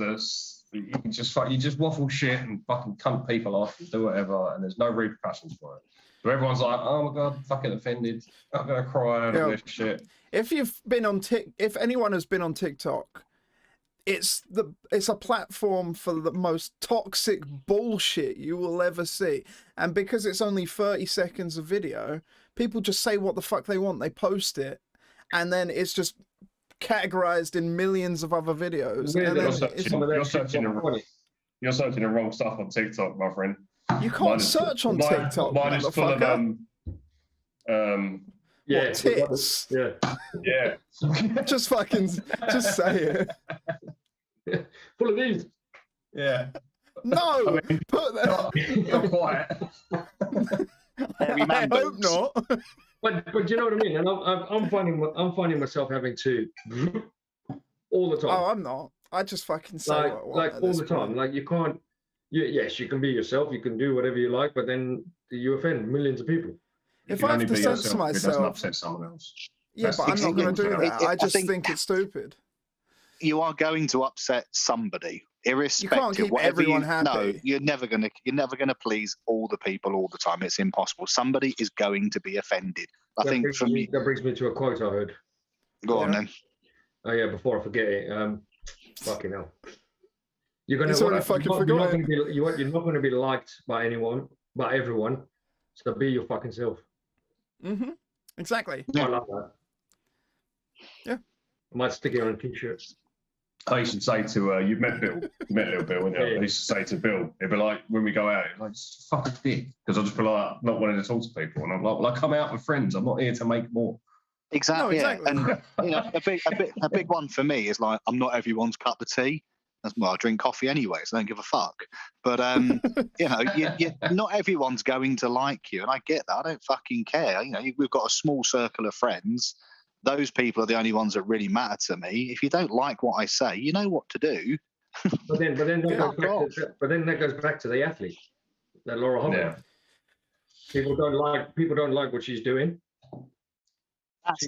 You just waffle shit and fucking cunt people off, do whatever, and there's no repercussions for it. So everyone's like, oh my god, fucking offended. I'm gonna cry over this shit. If you've been on if anyone has been on TikTok, it's a platform for the most toxic bullshit you will ever see. And because it's only 30 seconds of video, people just say what the fuck they want. They post it, and then it's just categorized in millions of other videos. You're searching the wrong stuff on TikTok, my friend. You can't search on TikTok. Mine is full of what, tits. Yeah. just say it. Full of these. Yeah. No. Put that. Not quite. I hope not. But you know what I mean. And I'm finding myself having to all the time. Oh, I'm not. I just fucking say what I want all the time. Like you can't. Yes, you can be yourself. You can do whatever you like, but then you offend millions of people. If I have to censor myself, it doesn't upset someone else. Yeah, but I'm not going to do that. I just think it's stupid. You are going to upset somebody, irrespective. You can't keep everyone happy. No, you're never gonna please all the people all the time. It's impossible. Somebody is going to be offended. I think that brings me to a quote I heard. Go on then. Oh yeah, before I forget it. Fucking hell. You're not going to be liked by anyone, by everyone. So be your fucking self. Mm-hmm. Exactly. I love that. Yeah. I might stick it on a t-shirt. I used to say to you've met Bill, you met little Bill, and I used to say to Bill, it'd be like when we go out, like just fucking dick, because I just be like not wanting to talk to people, and I'm like, well, I come out with friends. I'm not here to make more. Exactly. No, exactly. Yeah. And a big one for me is like, I'm not everyone's cup of tea. Well, I drink coffee anyway, so I don't give a fuck. But not everyone's going to like you, and I get that. I don't fucking care. We've got a small circle of friends. Those people are the only ones that really matter to me. If you don't like what I say, you know what to do. But then that goes back to the athlete, that Laura Hogan. Yeah. People don't like what she's doing.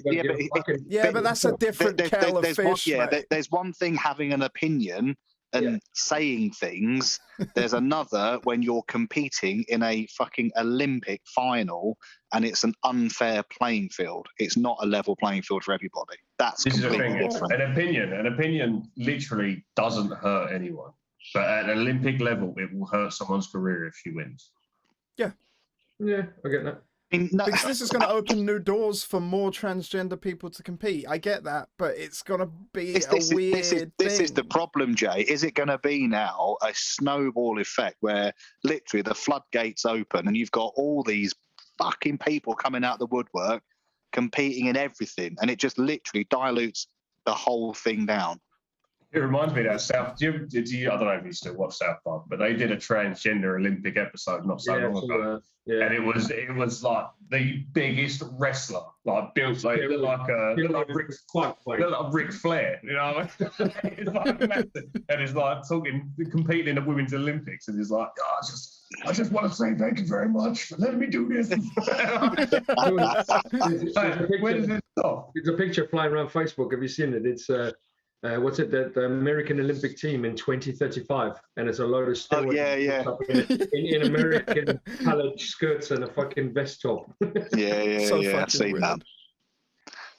But that's a different kettle of fish. There's one thing having an opinion and saying things. There's another when you're competing in a fucking Olympic final and it's an unfair playing field. It's not a level playing field for everybody. That's completely different. An opinion literally doesn't hurt anyone, but at an Olympic level, it will hurt someone's career if she wins. Yeah, I get that. Because this is going to open new doors for more transgender people to compete. I get that, but it's going to be weird thing. This is the problem, Jay. Is it going to be now a snowball effect where literally the floodgates open and you've got all these fucking people coming out the woodwork competing in everything, and it just literally dilutes the whole thing down? It reminds me of that I don't know if you still watch South Park, but they did a transgender Olympic episode not so long ago. And it was like the biggest wrestler, like built like Ric Flair, you know. It's like massive. And it's like competing in the Women's Olympics, and he's like, I just want to say thank you very much for letting me do this. Where does it stop? It's a picture flying around Facebook. Have you seen it? It's the American Olympic team in 2035, and it's a load of steroids in American coloured skirts and a fucking vest top. I've seen that.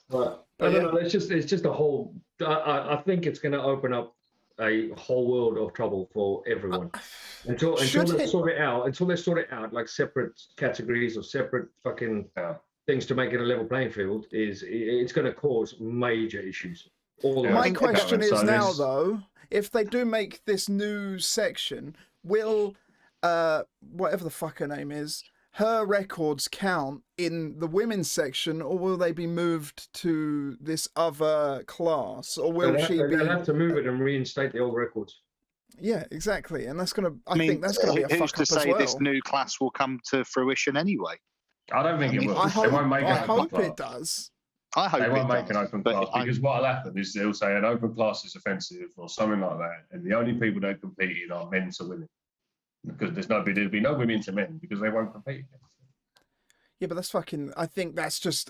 But I don't know. It's just a whole. I think it's going to open up a whole world of trouble for everyone until they sort it out like separate categories or separate fucking things to make it a level playing field. It's going to cause major issues. My question is now, though, if they do make this new section, will whatever the fuck her name is, her records count in the women's section, or will they be moved to this other class, or will they'll have to move it and reinstate the old records? Yeah, exactly, and that's gonna. I think that's gonna be a fuck up as well. Who's to say this new class will come to fruition anyway? I don't think it will. I hope it does. I hope they won't make an open class, because what'll happen is they'll say an open class is offensive or something like that, and the only people that compete in are men to women, because there'll be no women to men because they won't compete. Yeah, but that's fucking. I think that's just.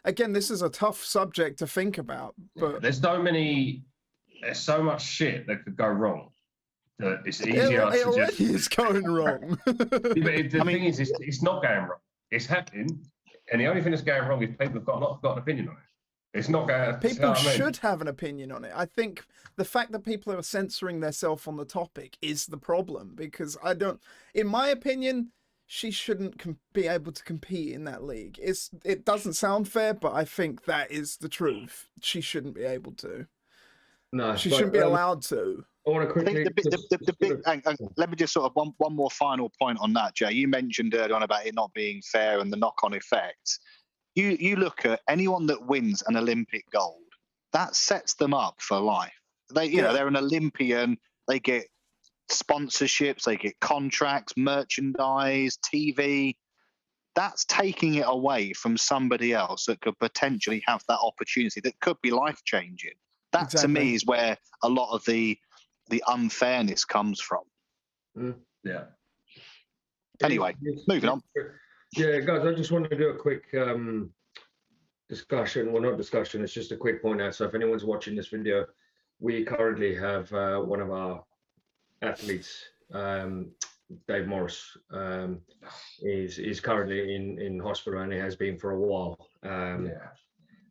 Again, this is a tough subject to think about, but there's so much shit that could go wrong. That it's easier it already is going wrong. The thing is, it's not going wrong. It's happening, and the only thing that's going wrong is people have got an opinion on it. It's not going. People should have an opinion on it. I think the fact that people are censoring themselves on the topic is the problem, because in my opinion, she shouldn't be able to compete in that league. It doesn't sound fair, but I think that is the truth. She shouldn't be able to. No, she shouldn't be allowed to. I want to quickly. The big. Let me just sort of one more final point on that, Jay. You mentioned earlier on about it not being fair and the knock-on effects. You look at anyone that wins an Olympic gold, that sets them up for life. They're an Olympian. They get sponsorships, they get contracts, merchandise, TV. That's taking it away from somebody else that could potentially have that opportunity that could be life-changing. That to me is where a lot of the unfairness comes from. Yeah. Anyway, moving on. Yeah, guys, I just wanted to do a quick discussion. Well, not discussion, it's just a quick point out. So if anyone's watching this video, we currently have one of our athletes, Dave Morris, is currently in hospital, and he has been for a while.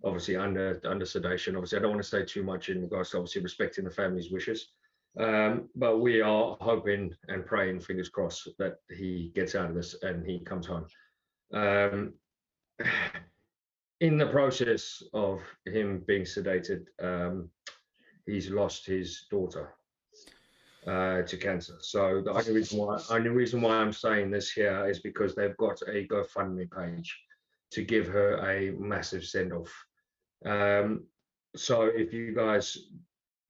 Obviously under sedation. Obviously, I don't want to say too much in regards to obviously respecting the family's wishes. But we are hoping and praying, fingers crossed, that he gets out of this and he comes home. in the process of him being sedated, he's lost his daughter to cancer. So the only reason why I'm saying this here is because they've got a GoFundMe page to give her a massive send-off. So if you guys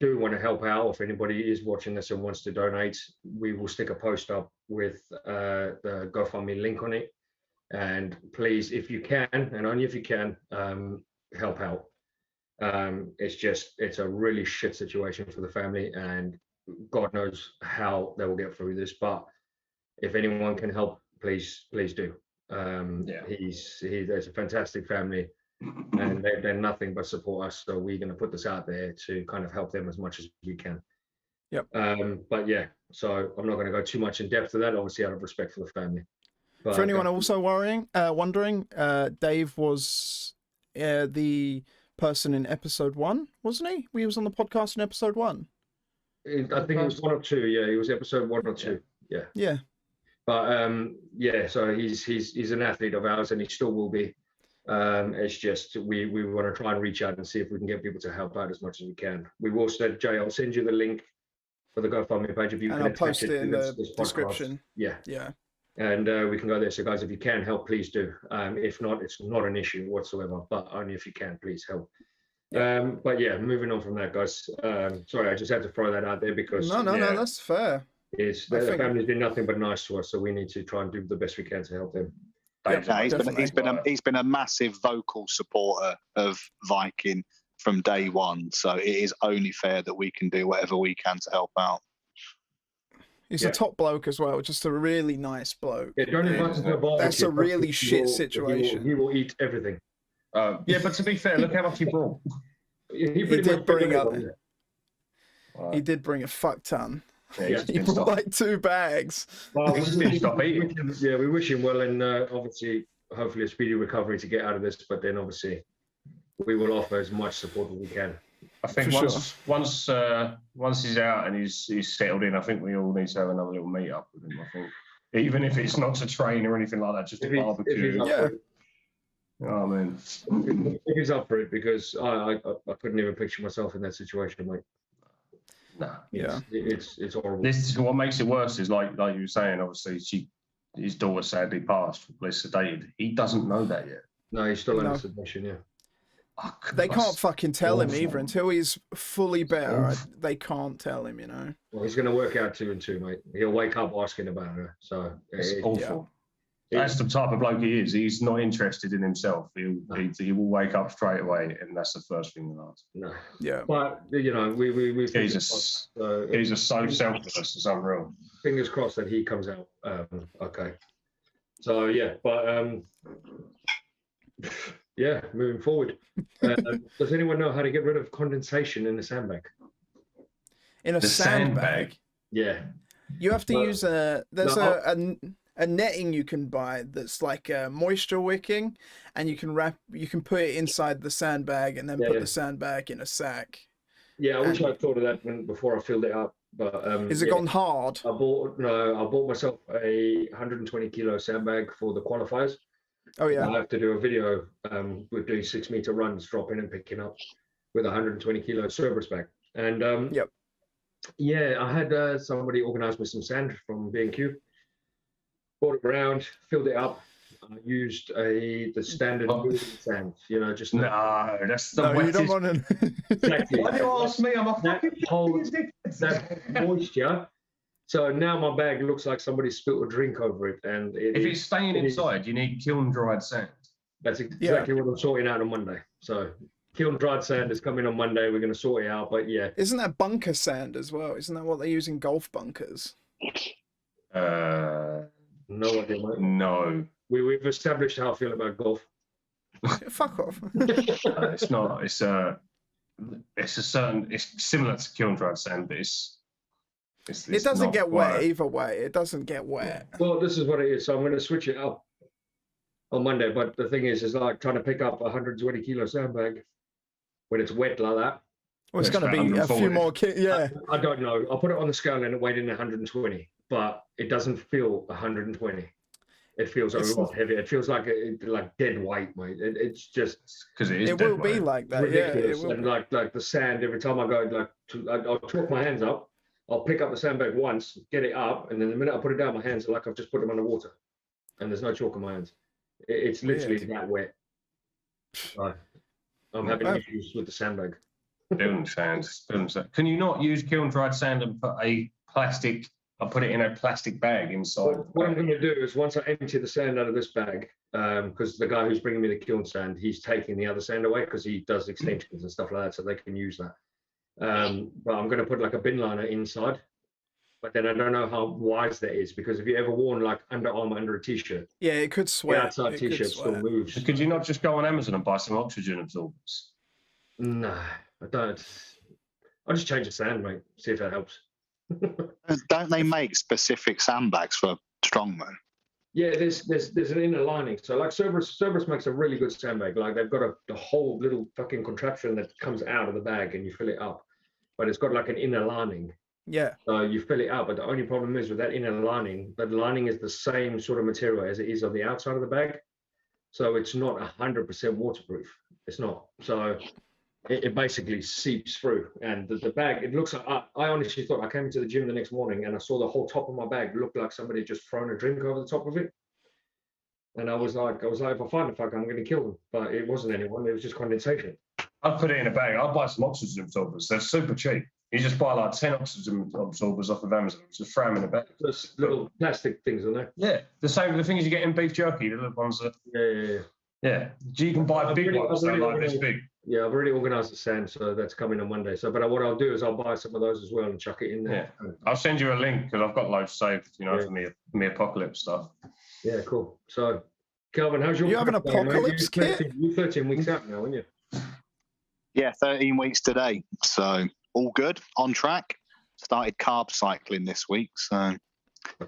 do want to help out, if anybody is watching this and wants to donate, we will stick a post up with the GoFundMe link on it. And please, if you can, and only if you can, help out. It's a really shit situation for the family, and God knows how they will get through this. But if anyone can help, please do. There's a fantastic family, and they've done nothing but support us. So we're going to put this out there to kind of help them as much as we can. Yep. But yeah, so I'm not going to go too much in depth to that, obviously out of respect for the family. But, for anyone also wondering, Dave was the person in episode 1, wasn't he? He was on the podcast in episode 1. I think it was 1 or 2. Yeah, he was episode 1 or 2. Yeah. Yeah. But so he's an athlete of ours, and he still will be. It's just we want to try and reach out and see if we can get people to help out as much as we can. We will send Jay. I'll send you the link for the GoFundMe page if you can. I'll post it in the description. Yeah. Yeah. And we can go there. So guys, if you can help, please do. If not, it's not an issue whatsoever. But only if you can, please help. Yeah. But yeah, moving on from that, guys. Sorry, I just had to throw that out there because no, that's fair. The family's been nothing but nice to us, so we need to try and do the best we can to help them. He's been a massive vocal supporter of Viking from day one, so it is only fair that we can do whatever we can to help out. He's a top bloke as well, just a really nice bloke. Yeah, don't invite him to a barbecue. That's a really shit situation. He will eat everything. Yeah, but to be fair, look how much he brought. He did bring up. He did bring a fuck ton. Yeah, he brought like 2 bags. Well, we wish him well, and obviously, hopefully, a speedy recovery to get out of this. But then, obviously, we will offer as much support as we can. I think once he's out and he's settled in, I think we all need to have another little meet up with him. I think, even if it's not to train or anything like that, just a barbecue. Oh man, if he's up for it, because I couldn't even picture myself in that situation, mate. Nah, it's horrible. This is what makes it worse. Is like you were saying. Obviously, his daughter sadly passed. Sedated. He doesn't know that yet. No, he's still under sedation. Yeah. Oh, they can't fucking tell him either until he's fully better. They can't tell him, you know. Well, he's going to work out 2 and 2, mate. He'll wake up asking about her. So it's awful. That's the type of bloke he is. He's not interested in himself. He will wake up straight away, and that's the first thing he'll ask. No. Yeah. But you know, we he's just so selfless. It's unreal. Fingers crossed that he comes out okay. So yeah, but yeah, moving forward. Does anyone know how to get rid of condensation in a sandbag? In a sandbag? Yeah. You have to use a netting you can buy that's like moisture wicking, and you can put it inside the sandbag and then put the sandbag in a sack. Yeah, I wish I'd thought of that before I filled it up. But is it gone hard? I bought myself a 120 kilo sandbag for the qualifiers. Oh yeah. I have to do a video with doing 6 meter runs, dropping and picking up with a 120 kilo Cerberus bag. And yeah, I had somebody organize me some sand from B&Q. Brought it around, filled it up. I used the standard sand, you know, just that's the you don't want to. Exactly. Why do you ask me? I'm a fucking that moisture. So now my bag looks like somebody spilled a drink over it, and if it's staying inside, you need kiln dried sand. That's exactly what I'm sorting out on Monday. So kiln dried sand is coming on Monday. We're going to sort it out, but yeah. Isn't that bunker sand as well? Isn't that what they use in golf bunkers? No idea, mate. No. We've established how I feel about golf. Fuck off. It's not. It's similar to kiln dried sand, but it doesn't get wet either way. It doesn't get wet. Well, this is what it is. So I'm going to switch it up on Monday. But the thing is like trying to pick up a 120 kilo sandbag when it's wet like that. Well, it's going to be a few more. I don't know. I'll put it on the scale and it weighed in 120, but it doesn't feel 120. it feels a lot heavier. It feels like dead weight, mate. It's just because it is. It will be like that. Ridiculous. Yeah, it will and like the sand. Every time I go, I'll chalk my hands up. I'll pick up the sandbag once, get it up, and then the minute I put it down, my hands are like I've just put them under water, and there's no chalk in my hands. It's literally that wet. So I'm having issues with the sandbag. Building sand. Can you not use kiln dried sand and put it in a plastic bag inside? Well, what I'm going to do is once I empty the sand out of this bag, because the guy who's bringing me the kiln sand, he's taking the other sand away because he does extensions and stuff like that, so they can use that. But I'm going to put like a bin liner inside. But then I don't know how wise that is, because if you ever worn like Under Armour under a t-shirt, it could sweat. The outside t-shirt still moves. Could you not just go on Amazon and buy some oxygen absorbers? No, I don't. I'll just change the sand, mate. See if that helps. Don't they make specific sandbags for strongmen? Yeah, there's an inner lining. So like Cerberus makes a really good sandbag. Like they've got the whole little fucking contraption that comes out of the bag and you fill it up, but it's got like an inner lining. Yeah. So you fill it up, but the only problem is with that inner lining, that lining is the same sort of material as it is on the outside of the bag. So it's not 100% waterproof. It's not. So it basically seeps through. And the bag, it looks like, I honestly thought, I came into the gym the next morning and I saw the whole top of my bag looked like somebody had just thrown a drink over the top of it. And I was like, if I find a fucker, I'm going to kill them. But it wasn't anyone. It was just condensation. I'd put it in a bag. I'd buy some oxygen absorbers. They're super cheap. You just buy like 10 oxygen absorbers off of Amazon. Just throw them in a bag. Just little plastic things, aren't they? Yeah, the things you get in beef jerky. The little ones that. Yeah. You can buy big ones. They're like this big. Yeah, I've already organised the sand, so that's coming on Monday. So, but what I'll do is I'll buy some of those as well and chuck it in there. Yeah, I'll send you a link because I've got loads saved. For me apocalypse stuff. Yeah, cool. So, Calvin, how's your? You have an apocalypse kit? You're 13 weeks out now, aren't you? Yeah, 13 weeks today. So all good, on track. Started carb cycling this week, so I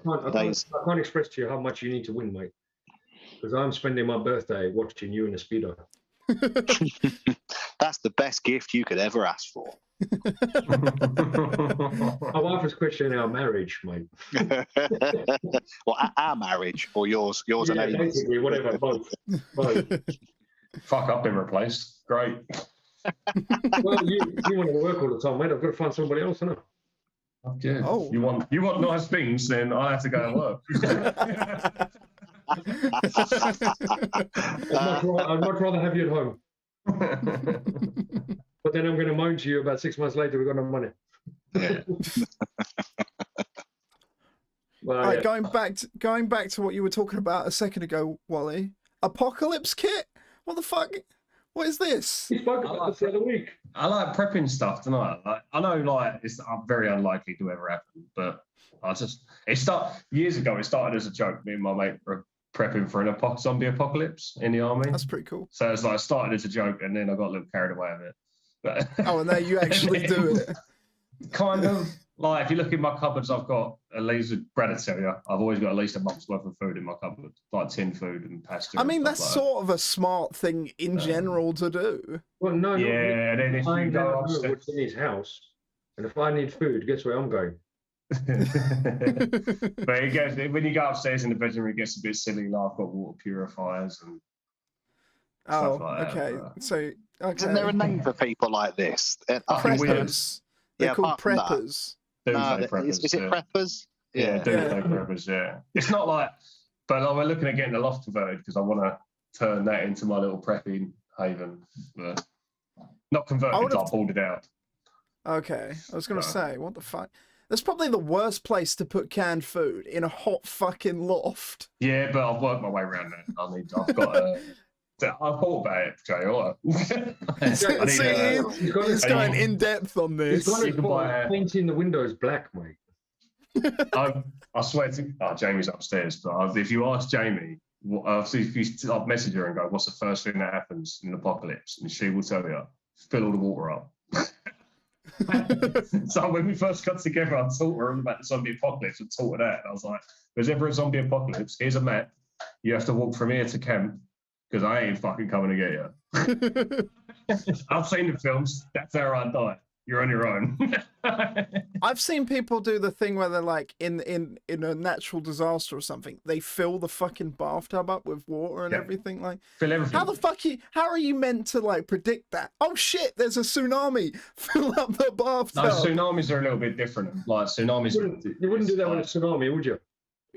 can't express to you how much you need to win, mate. Because I'm spending my birthday watching you in a Speedo. That's the best gift you could ever ask for. My wife is questioning our marriage, mate. Well, our marriage or yours and Amy's. Basically, whatever, both. Fuck, I've been replaced. Great. Well, you want to work all the time, mate. I've got to find somebody else, haven't I? Yeah. Oh. You want nice things, then I have to go and work. I'd much rather have you at home. But then I'm going to moan to you about 6 months later, we've got no money. Yeah. Well, all right, going back to what you were talking about a second ago, Wally. Apocalypse kit? What the fuck? What is this? We spoke about this the other week. I like prepping stuff, don't I? I know, it's very unlikely to ever happen, but years ago. It started as a joke. Me and my mate were prepping for an zombie apocalypse in the army. That's pretty cool. So it's like started as a joke, and then I got a little carried away with it. But and now you actually do it. Kind of. Like, if you look in my cupboards, I've got at least, Brad will tell you, I've always got at least a month's worth of food in my cupboard, like tinned food and pasta. I mean, that's sort of a smart thing in general to do. Well, no. Yeah, and then if you go upstairs, what's in his house, and if I need food, guess where I'm going? But when you go upstairs in the bedroom, it gets a bit silly. Like, I've got water purifiers and stuff like that. So, isn't there a name for people like this? Preppers. They're called preppers. Preppers. Is it preppers? Yeah, doomsday preppers. Yeah, it's not like, but we're looking at getting the loft converted because I want to turn that into my little prepping haven. But not converted, I pulled it out. Okay, I was gonna say, what the fuck? That's probably the worst place to put canned food, in a hot fucking loft. Yeah, but I've worked my way around that. I've got I thought about it, Jay. He's going in depth on this. He's painting the windows black, mate. I swear to Jamie's upstairs, but if you ask Jamie, if you message her and go, what's the first thing that happens in an apocalypse? And she will tell you, fill all the water up. So when we first got together, I taught her about the zombie apocalypse and taught her that. And I was like, there's ever a zombie apocalypse, here's a map. You have to walk from here to camp. Because I ain't fucking coming to get you. I've seen the films. That's how I die. you're on your own. I've seen people do the thing where they're like in a natural disaster or something, they fill the fucking bathtub up with water and everything. Like, fill everything. How are you meant to like predict that? Oh shit, there's a tsunami. Fill up the bathtub. No, tsunamis are a little bit different. Like tsunamis, you wouldn't do that with a tsunami, would you?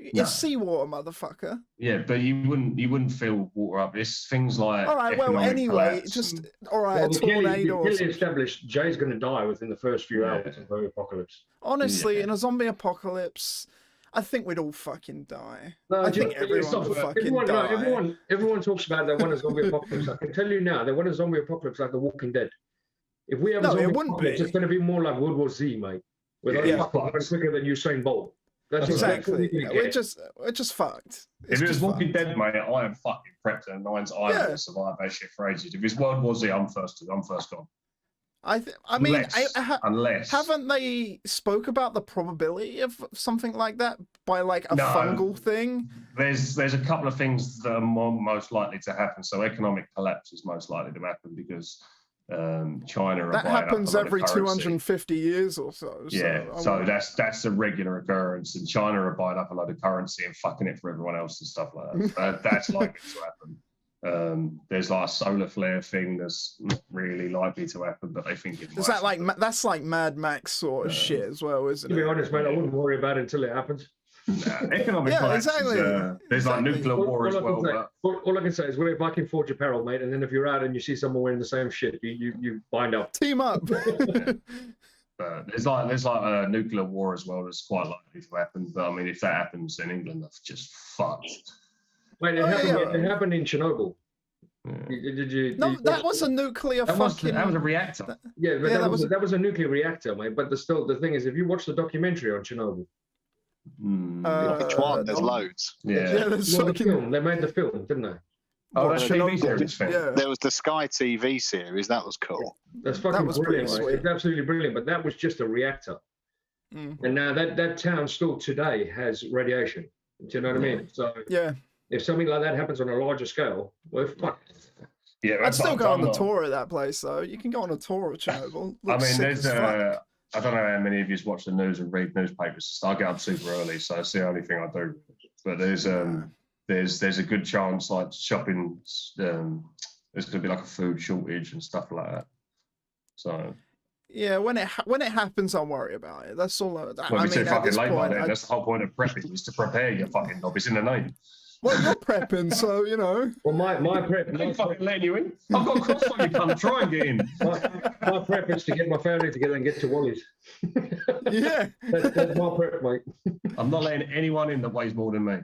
It's seawater, motherfucker. Yeah, but you wouldn't fill water up. It's things like. All right. Well, anyway, just all right. A tornado. Clearly established. Jay's going to die within the first few hours of the apocalypse. Honestly, in a zombie apocalypse, I think we'd all fucking die. No, I think everyone would fucking die. Everyone talks about they want a zombie apocalypse. I can tell you now, they want a zombie apocalypse like The Walking Dead. If we have a zombie apocalypse, it's going to be more like World War Z, mate. We're quicker than Usain Bolt. That's exactly. We're just fucked. If it was Walking Dead, mate, I am fucking prepped and Nine's I would survive that shit for ages. If it's World War Z, I'm first gone. Unless haven't they spoke about the probability of something like that by like a fungal thing? There's a couple of things that are most likely to happen. So economic collapse is most likely to happen because China. That happens every 250 years or so. So that's a regular occurrence, and China are buying up a lot of currency and fucking it for everyone else and stuff like that. That's likely to happen. There's like a solar flare thing that's not really likely to happen, but they think it might. Is that like that's like Mad Max sort of shit as well, isn't it? To be honest, mate, I wouldn't worry about it until it happens. Economic collapse. Exactly. There's like nuclear war as well. All I can say is wear Viking Forge apparel, mate, and then if you're out and you see someone wearing the same shit, you bind up. Team up. There's like a nuclear war as well that's quite likely to happen. But I mean, if that happens, then England are just fucked. Wait, it happened in Chernobyl. Did you? No, that was a nuclear that was a reactor. That was a nuclear reactor, mate. But the thing is, if you watch the documentary on Chernobyl. Which one? There's loads. They made the film, didn't they? Oh, that's TV series. There was the Sky TV series. That was cool. That's fucking brilliant. It's absolutely brilliant. But that was just a reactor. And now that town still today has radiation. Do you know what I mean? So if something like that happens on a larger scale, we're fucked. Yeah, I'd still go on the tour of that place, though. You can go on a tour of Chernobyl. I mean, there's I don't know how many of you watch the news and read newspapers. I get up super early, so it's the only thing I do. But there's a good chance, like shopping, there's going to be like a food shortage and stuff like that. So yeah, when it happens, I'll worry about it. That's all. Well, it's too fucking late by then. That's the whole point of prepping, is to prepare your fucking job. It's in the name. Well, you're prepping, so you know. Well, my prep. I'm fucking letting you in. I've got a cross on you, come try and get in. My prep is to get my family together and get to Wally's. Yeah. That's my prep, mate. I'm not letting anyone in that weighs more than me.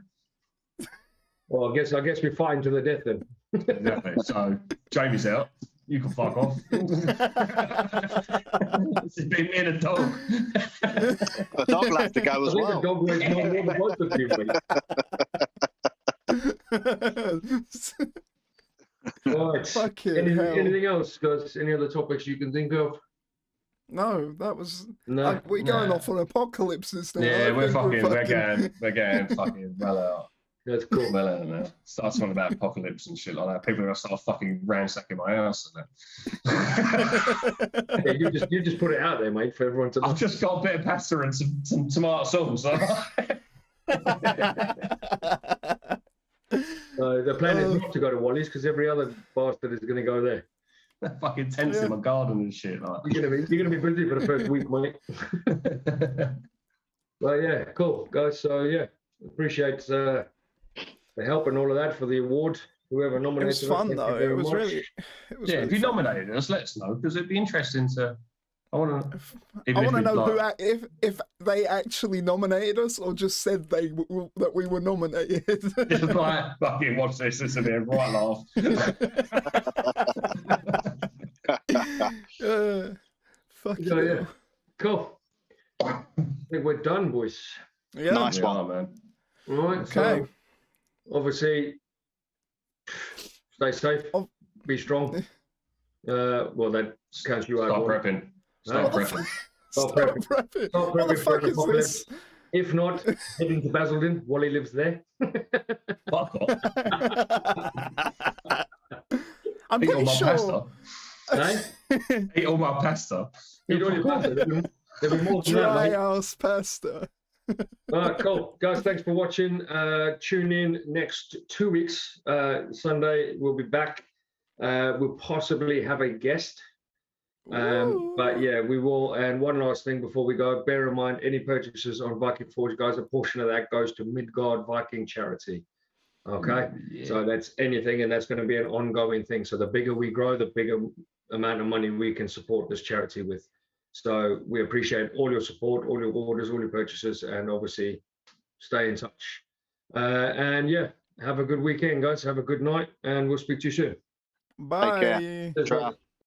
Well, I guess we're fighting to the death then. Exactly. So Jamie's out. You can fuck off. It's been me and a dog. The dog will have to go as well. The dog weighs more than both of you, mate. Right. Anything else, guys? Any other topics you can think of? No, that was. No, we're going off on apocalypses now. Yeah, we're getting fucking well out. That's cool. Well out now. Start talking about apocalypse and shit like that. People are gonna start fucking ransacking my house and that. Yeah, you just put it out there, mate, for everyone to. I've just got a bit of pasta and some tomato sauce. The plan is not to go to Wally's because every other bastard is going to go there. Fucking tents in my garden and shit. Like. You're gonna be busy for the first week, mate. Well, yeah, cool, guys. So yeah, appreciate the help and all of that for the award. Whoever nominated us. It was fun though. It was really. If you nominated us, let us know because it'd be interesting to. I want to know if they actually nominated us or just said that we were nominated. Just like fucking watch this and be a right laugh. Fuck yeah. Cool. I think we're done, boys. Yeah, nice one, man. All right. Okay. So, obviously, stay safe. Be strong. Well, that counts you out. Stop prepping. Stop prepping. Stop prepping. What the fuck is this? If not, heading to Basildon. Wally lives there. Fuck off. I'm pretty sure. Hey? Eat all my pasta. Eat all your pasta. There'll be more to Dry that, house pasta. All right, cool. Guys, thanks for watching. Tune in next 2 weeks. Sunday, we'll be back. We'll possibly have a guest. But yeah, we will. And one last thing before we go, bear in mind, any purchases on Viking Forge, guys, a portion of that goes to Midgard Viking charity. Okay, so that's anything, and that's going to be an ongoing thing. So the bigger we grow, the bigger amount of money we can support this charity with. So we appreciate all your support, all your orders, all your purchases, and obviously stay in touch. And yeah, have a good weekend, guys. Have a good night, and we'll speak to you soon. Bye. Take care.